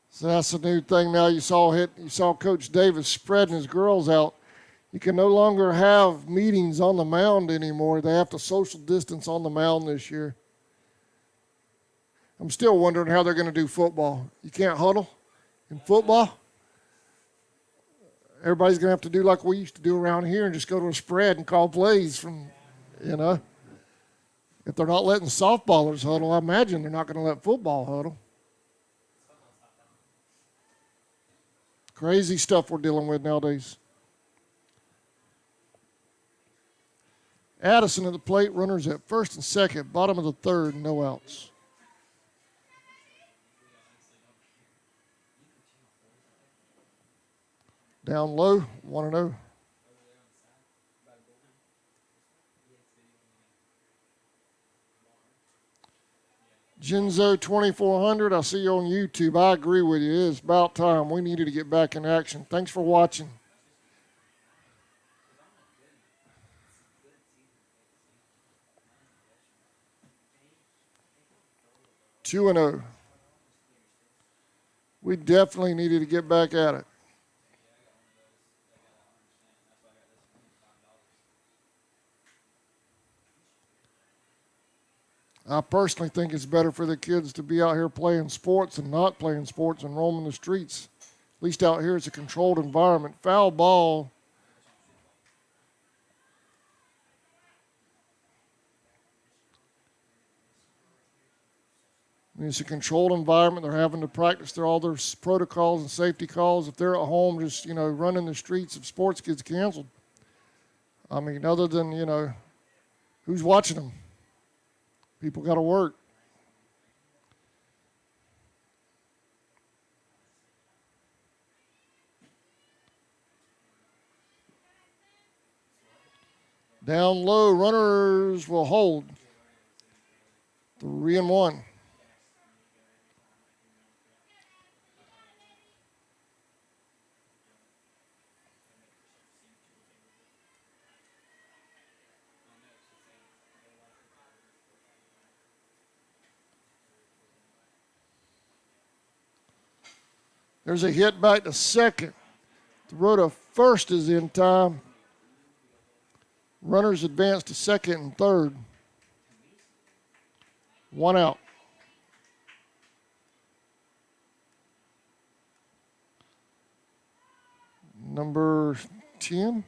A: So that's the new thing now. You saw Coach Davis spreading his girls out. You can no longer have meetings on the mound anymore. They have to social distance on the mound this year. I'm still wondering how they're going to do football. You can't huddle in football. Everybody's going to have to do like we used to do around here and just go to a spread and call plays from, If they're not letting softballers huddle, I imagine they're not going to let football huddle. Crazy stuff we're dealing with nowadays. Addison at the plate, runners at first and second, bottom of the third, no outs. Down low, 1-0. Genzo 2400, I see you on YouTube. I agree with you. It's about time. We needed to get back in action. Thanks for watching. Two and 0. We definitely needed to get back at it. I personally think it's better for the kids to be out here playing sports and not playing sports and roaming the streets. At least out here it's a controlled environment. Foul ball. I mean, it's a controlled environment. They're having to practice all their protocols and safety calls. If they're at home just, running the streets, if sports gets canceled, I mean, other than, who's watching them? People got to work. Down low, runners will hold. 3-1. There's a hit back to second. Throw to first is in time. Runners advance to second and third. 1 out. Number 10.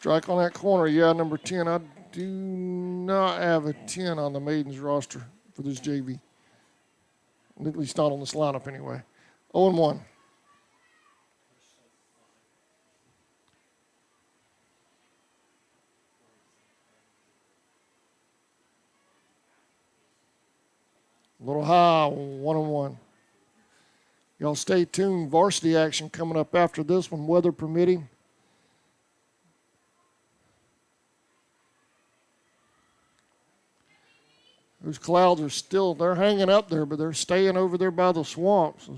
A: Strike on that corner. Yeah, number 10. I do not have a 10 on the Maidens roster for this JV. At least not on this lineup anyway. 0-1. A little high, 1-1. Y'all stay tuned. Varsity action coming up after this one, weather permitting. Those clouds are still, they're hanging up there, but they're staying over there by the swamps.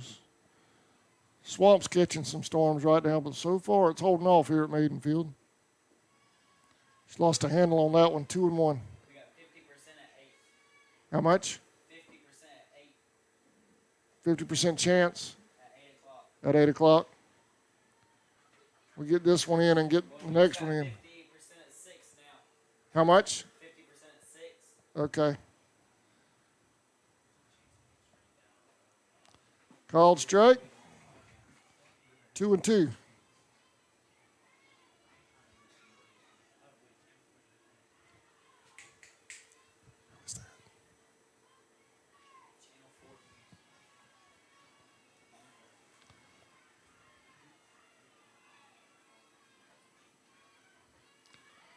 A: Swamp's catching some storms right now, but so far it's holding off here at Maidenfield. Just lost a handle on that one, 2-1.
E: We got 50% at 8.
A: How much?
E: 50% at 8.
A: 50% chance
E: At 8 o'clock.
A: at 8 o'clock. We get this one in and get the next one in.
E: 50% at 6 now.
A: How much?
E: 50% at 6.
A: Okay. Called strike. 2-2.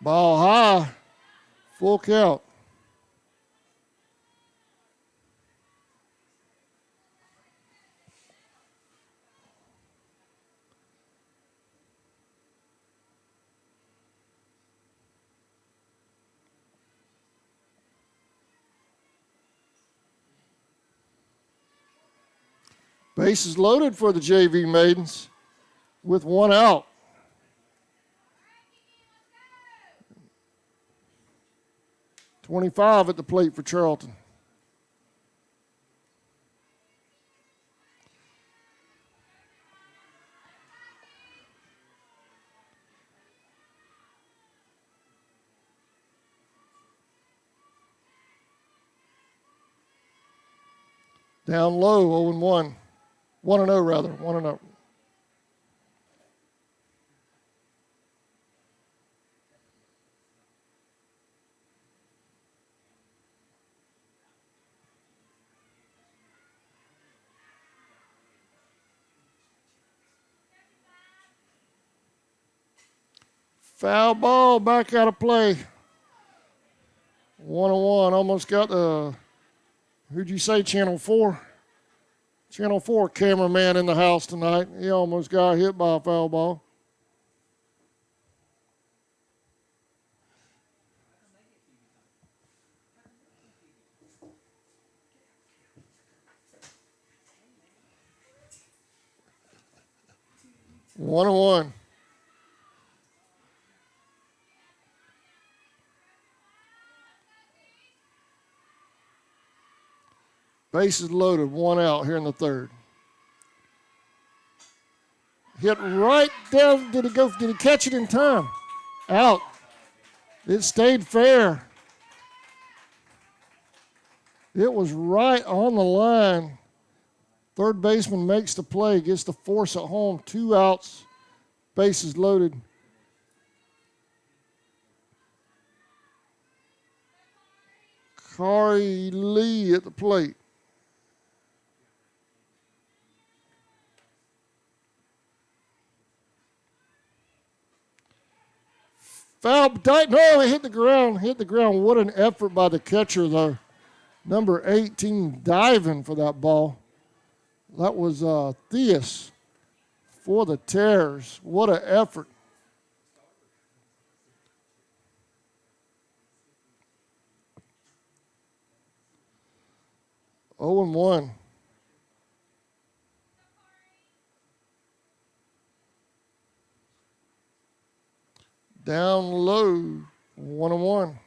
A: Ball high. Full count. Bases loaded for the JV Maidens with 1 out. .25 at the plate for Charlton. Down low, 0-1. 1-0 rather, 1-0. Foul ball, back out of play. 1-1, almost got the, who'd you say, Channel 4? Channel 4 cameraman in the house tonight. He almost got hit by a foul ball. One and one. Bases loaded, one out here in the third. Hit right down. Did he catch it in time? Out. It stayed fair. It was right on the line. Third baseman makes the play, gets the force at home. 2 outs, bases loaded. Kari Lee at the plate. Foul, no, it hit the ground. What an effort by the catcher, though. Number 18 diving for that ball. That was Theus for the Terrors. What an effort. Oh and 1. Down low, 1 and 1.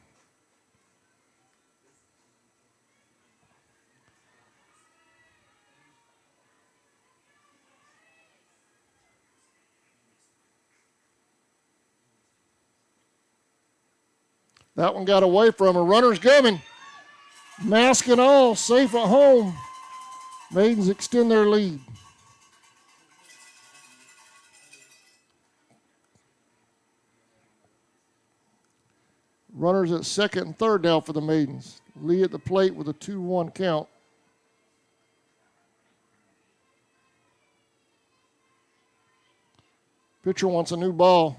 A: That one got away from her. Runner's coming. Mask and all, safe at home. Maidens extend their lead. Runners at second and third now for the Maidens. Lee at the plate with a 2-1 count. Pitcher wants a new ball.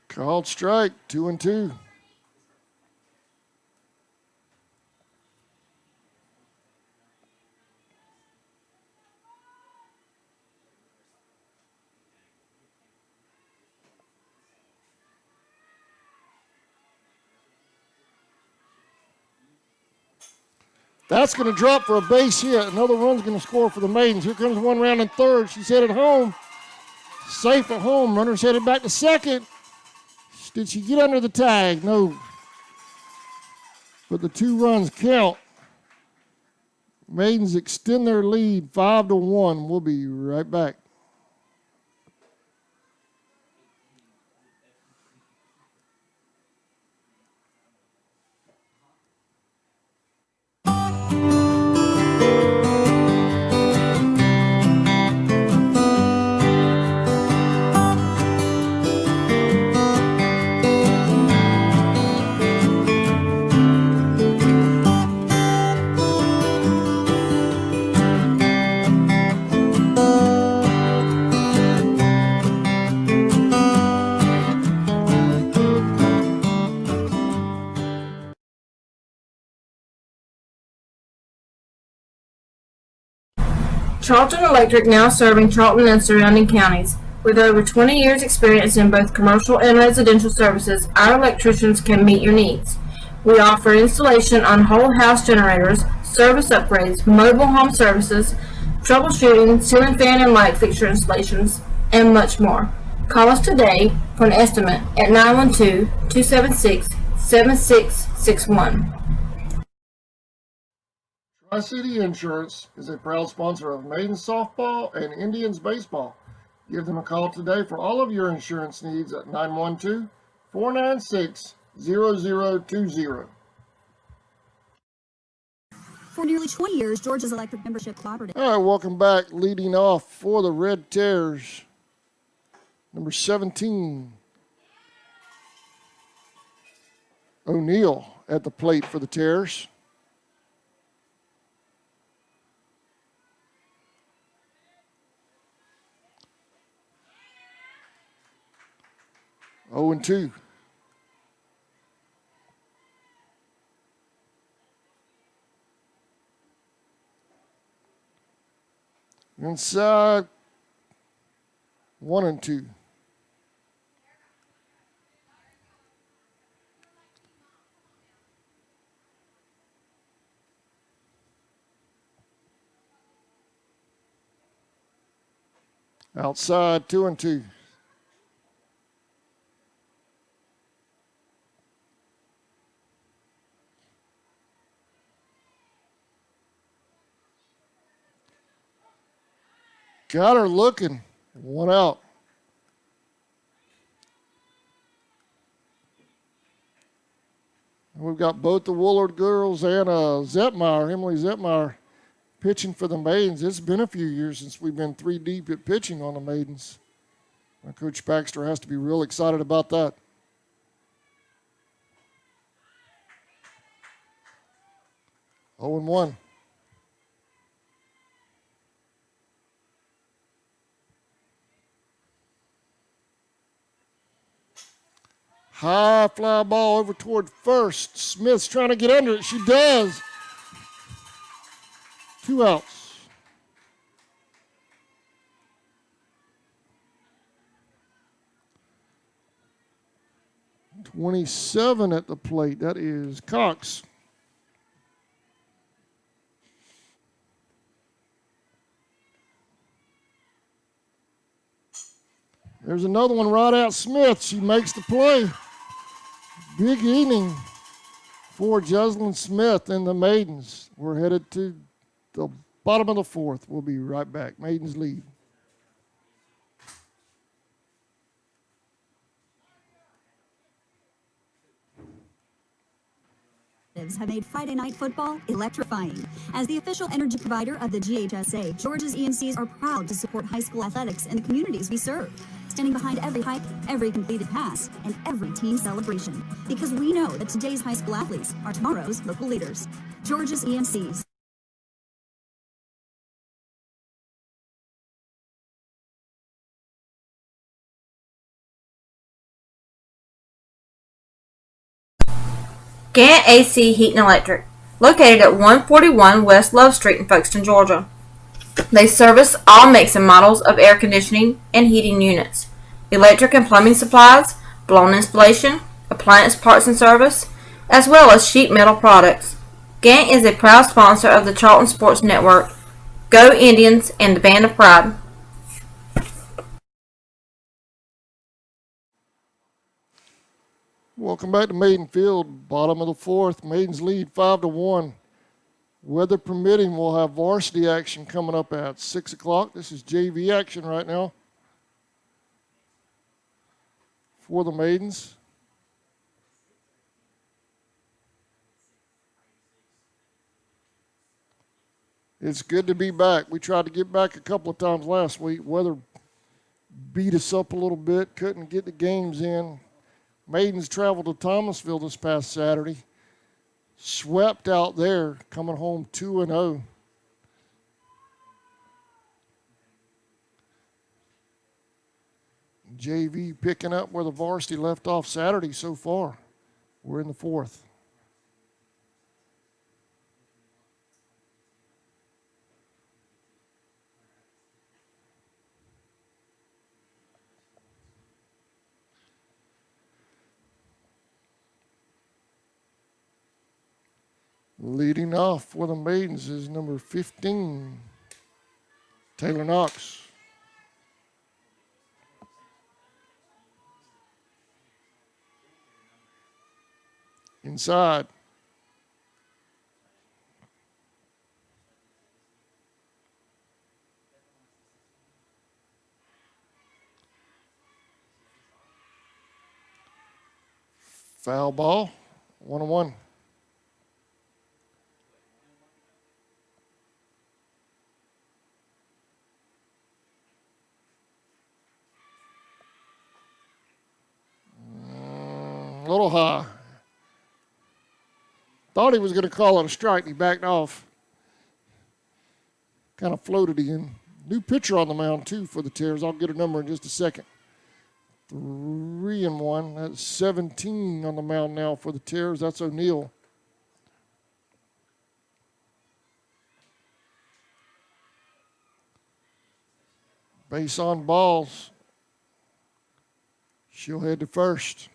A: Called strike, 2-2. That's going to drop for a base hit. Another run's going to score for the Maidens. Here comes one round in third. She's headed home. Safe at home. Runner's headed back to second. Did she get under the tag? No. But the 2 runs count. Maidens extend their lead 5-1. We'll be right back.
B: Charlton Electric now serving Charlton and surrounding counties. With over 20 years experience in both commercial and residential services, our electricians can meet your needs. We offer installation on whole house generators, service upgrades, mobile home services, troubleshooting, ceiling fan and light fixture installations, and much more. Call us today for an estimate at 912-276-7661.
A: Tri-City Insurance is a proud sponsor of Maidens softball and Indians baseball. Give them a call today for all of your insurance needs at 912-496-0020.
D: For nearly 20 years, Georgia's Electric Membership Cooperative.
A: All right, welcome back. Leading off for the Red Terrors, number 17, O'Neill at the plate for the Terrors. Oh and 2. Inside, 1 and 2. Outside, 2 and 2. Got her looking. 1 out. We've got both the Woolard girls and Emily Zetmeyer, pitching for the Maidens. It's been a few years since we've been 3 deep at pitching on the Maidens. Coach Baxter has to be real excited about that. Oh and 1. High fly ball over toward first. Smith's trying to get under it. She does. 2 outs. .27 at the plate. That is Cox. There's another one right out Smith. She makes the play. Big inning for Jocelyn Smith and the Maidens. We're headed to the bottom of the 4th. We'll be right back. Maidens lead.
D: Have made Friday night football electrifying. As the official energy provider of the GHSA, Georgia's EMCs are proud to support high school athletics in the communities we serve, standing behind every hike, every completed pass, and every team celebration. Because we know that today's high school athletes are tomorrow's local leaders. Georgia's EMCs.
B: Gant AC Heat and Electric, located at 141 West Love Street in Folkestone, Georgia. They service all makes and models of air conditioning and heating units, electric and plumbing supplies, blown installation, appliance parts and service, as well as sheet metal products. Gant is a proud sponsor of the Charlton Sports Network, Go Indians, and the Band of Pride.
A: Welcome back to Maiden Field, bottom of the 4th. Maidens lead 5-1. Weather permitting, we'll have varsity action coming up at 6 o'clock. This is JV action right now for the Maidens. It's good to be back. We tried to get back a couple of times last week. Weather beat us up a little bit, couldn't get the games in. Maidens traveled to Thomasville this past Saturday. Swept out there, coming home 2-0. JV picking up where the varsity left off Saturday so far. We're in the 4th. Leading off for the Maidens is number 15, Taylor Knox. Inside. Foul ball, 1-1. A little high. Thought he was going to call it a strike. He backed off. Kind of floated again. New pitcher on the mound, too, for the Terrors. I'll get a number in just a second. 3-1. That's 17 on the mound now for the Terrors. That's O'Neill. Base on balls. She'll head to first.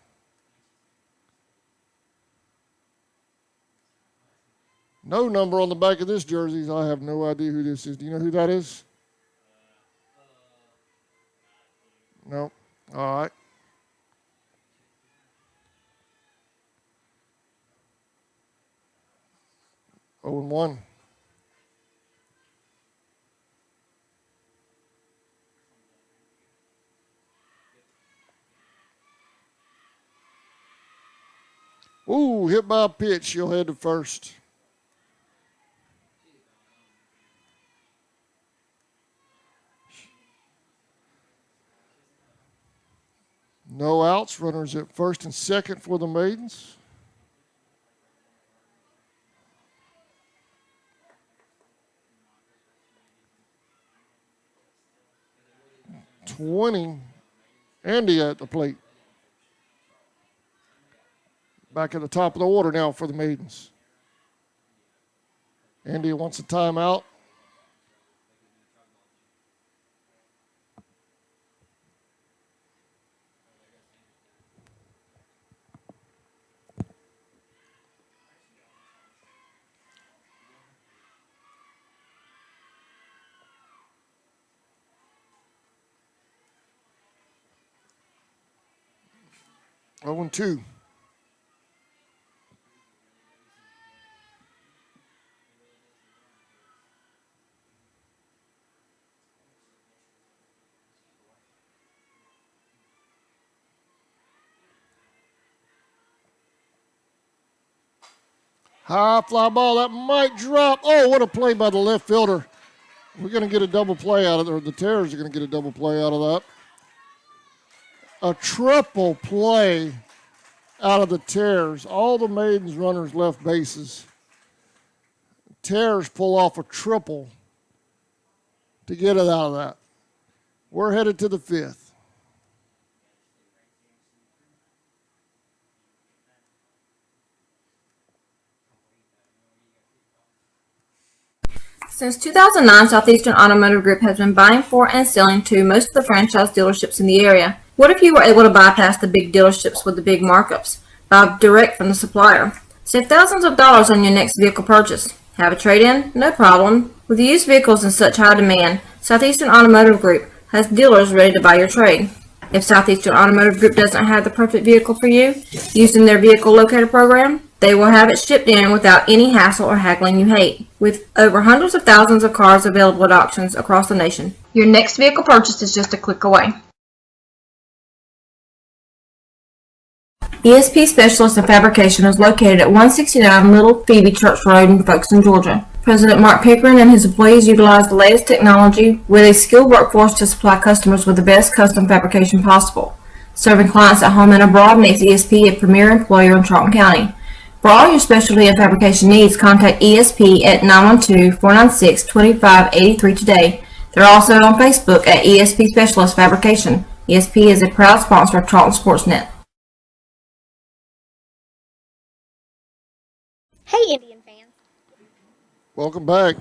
A: No number on the back of this jersey. I have no idea who this is. Do you know who that is? No. All right. Oh and 1. Ooh, hit by a pitch. She'll head to first. No outs. Runners at first and second for the Maidens. Andy at the plate. Back at the top of the order now for the Maidens. Andy wants a timeout. Oh and 2. High fly ball, that might drop. Oh, what a play by the left fielder. We're going to get a double play out of it, or the Terrors are going to get a double play out of that. A triple play out of the Terrors. All the Maidens runners left bases. Terrors pull off a triple to get it out of that. We're headed to the 5th.
B: Since 2009, Southeastern Automotive Group has been buying for and selling to most of the franchise dealerships in the area. What if you were able to bypass the big dealerships with the big markups? Buy direct from the supplier. Save thousands of dollars on your next vehicle purchase. Have a trade-in? No problem. With used vehicles in such high demand, Southeastern Automotive Group has dealers ready to buy your trade. If Southeastern Automotive Group doesn't have the perfect vehicle for you, using their vehicle locator program, they will have it shipped in without any hassle or haggling you hate. With over hundreds of thousands of cars available at auctions across the nation, your next vehicle purchase is just a click away. ESP Specialist in Fabrication is located at 169 Little Phoebe Church Road in Folkestone, Georgia. President Mark Pickering and his employees utilize the latest technology with a skilled workforce to supply customers with the best custom fabrication possible. Serving clients at home and abroad makes ESP a premier employer in Charlton County. For all your specialty and fabrication needs, contact ESP at 912-496-2583 today. They're also on Facebook at ESP Specialist Fabrication. ESP is a proud sponsor of Charlton Sportsnet.
C: Hey, Indian fans.
A: Welcome back.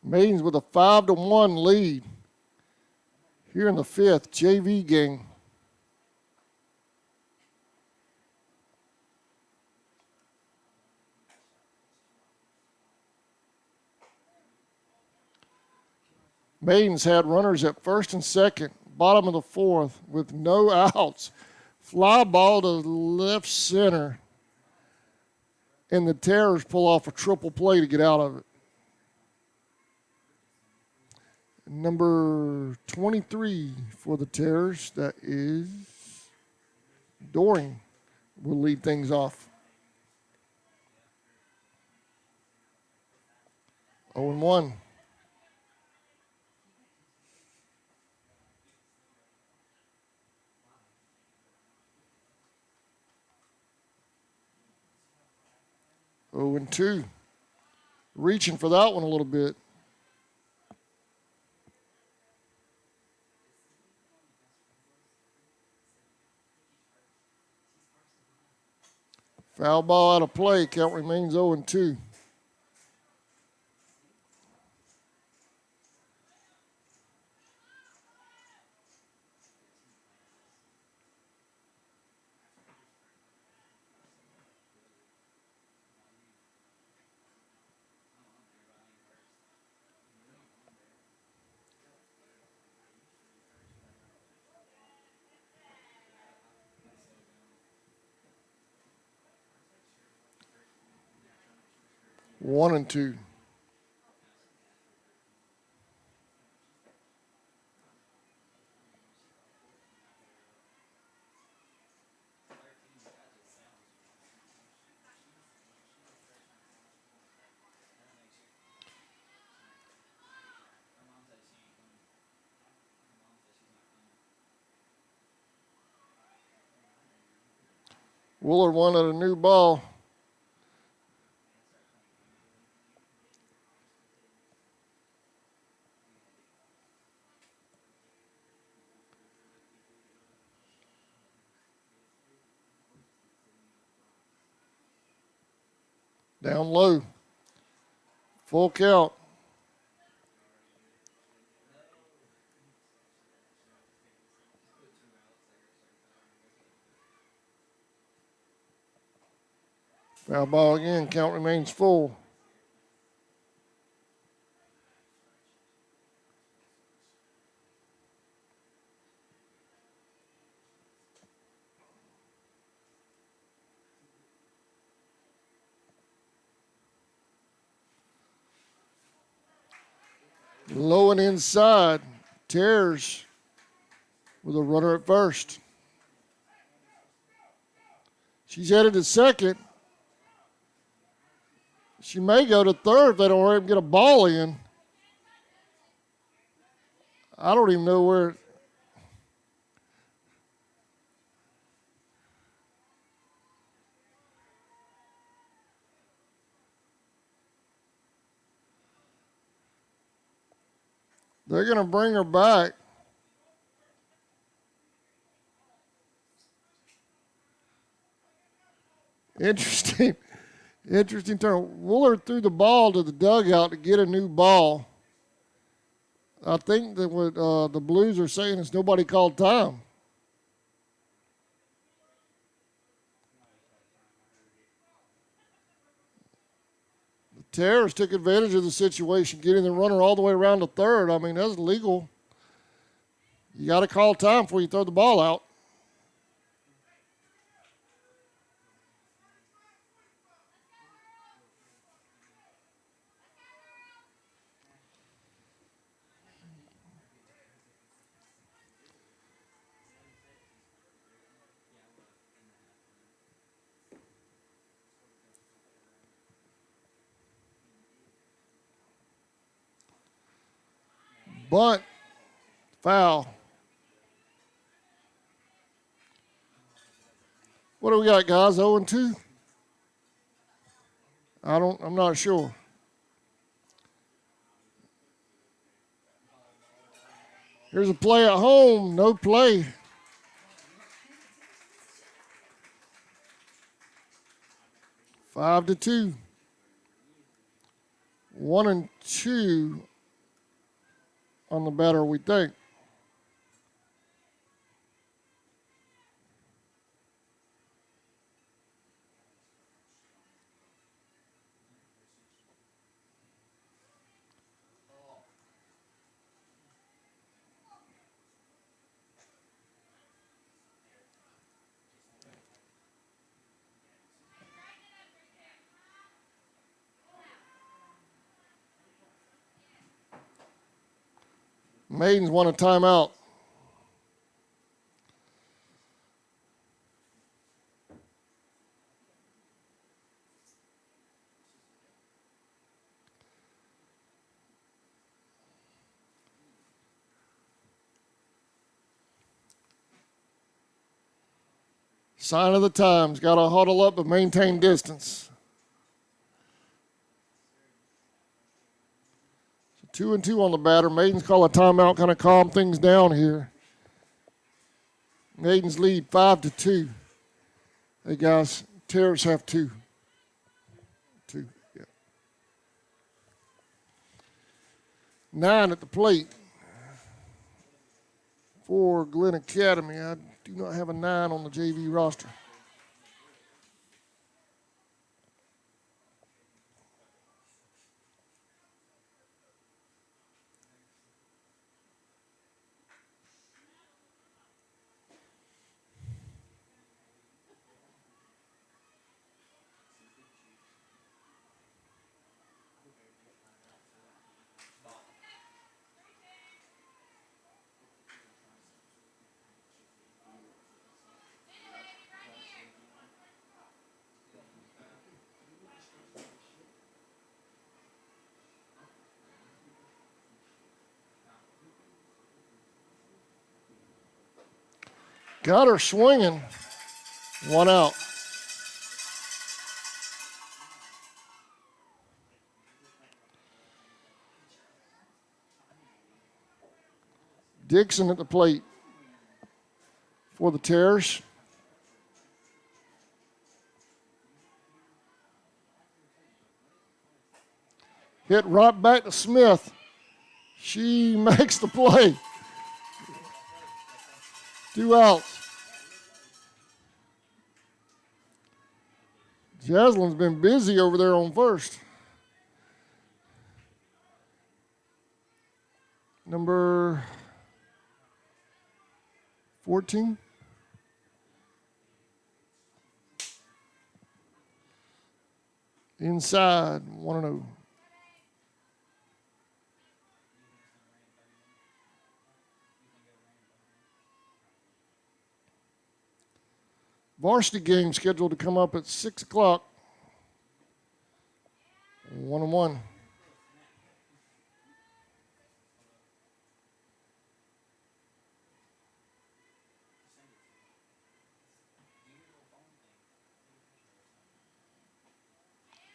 A: Maidens with a 5-1 lead here in the 5th JV game. Maidens had runners at first and second, bottom of the 4th with no outs. Fly ball to left center. And the Terrors pull off a triple play to get out of it. Number 23 for the Terrors, that is Doring, will lead things off. 0-1. 0-2. Reaching for that one a little bit. Foul ball out of play. Count remains 0-2. One and two. Willard wanted a new ball. Down low. Full count. Foul ball again. Count remains full. Low and inside. Tears with a runner at first. She's headed to second. She may go to third if they don't hurry up and get a ball in. I don't even know where. They're going to bring her back. Interesting. Interesting turn. Willard threw the ball to the dugout to get a new ball. I think that what the Blues are saying is nobody called time. The Terrors took advantage of the situation, getting the runner all the way around to third. I mean, that's legal. You got to call time before you throw the ball out. Bunt, foul. What do we got, guys? 0-2? I'm not sure. Here's a play at home, no play. 5-2. 1-2 on the batter, we think. Maidens want a timeout. Sign of the times. Got to huddle up and maintain distance. 2-2 on the batter. Maidens call a timeout, kind of calm things down here. Maidens lead 5-2. Hey guys, Terrors have 2. 2. Yeah. 9 at the plate for Glynn Academy. I do not have a 9 on the JV roster. Got her swinging. 1 out. Dixon at the plate for the Terrors. Hit right back to Smith. She makes the play. 2 outs. Jasline's been busy over there on first. Number 14. Inside, 1-0. Varsity game scheduled to come up at 6 o'clock. 1-1.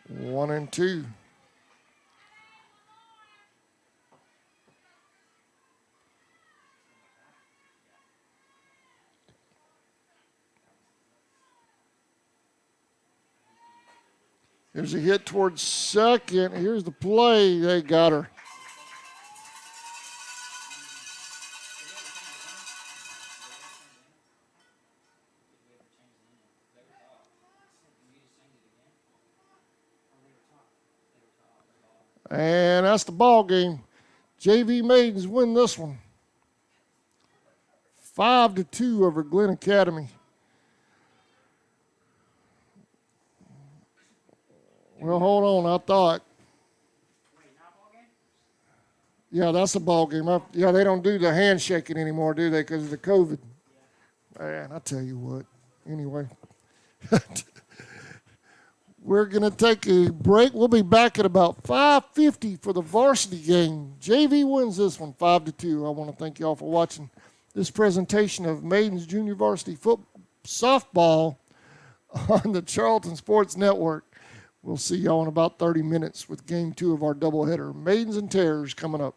A: One and 2. Here's a hit towards second. Here's the play. They got her. And that's the ball game. JV Maidens win this one. 5-2 over Glynn Academy. Well, hold on. I thought. Yeah, that's a ball game. Yeah, they don't do the handshaking anymore, do they? Because of the COVID. Man, I tell you what. Anyway. We're going to take a break. We'll be back at about 5:50 for the varsity game. JV wins this one 5-2. I want to thank you all for watching this presentation of Maidens Junior Varsity Softball on the Charlton Sports Network. We'll see y'all in about 30 minutes with game 2 of our doubleheader. Maidens and Terrors coming up.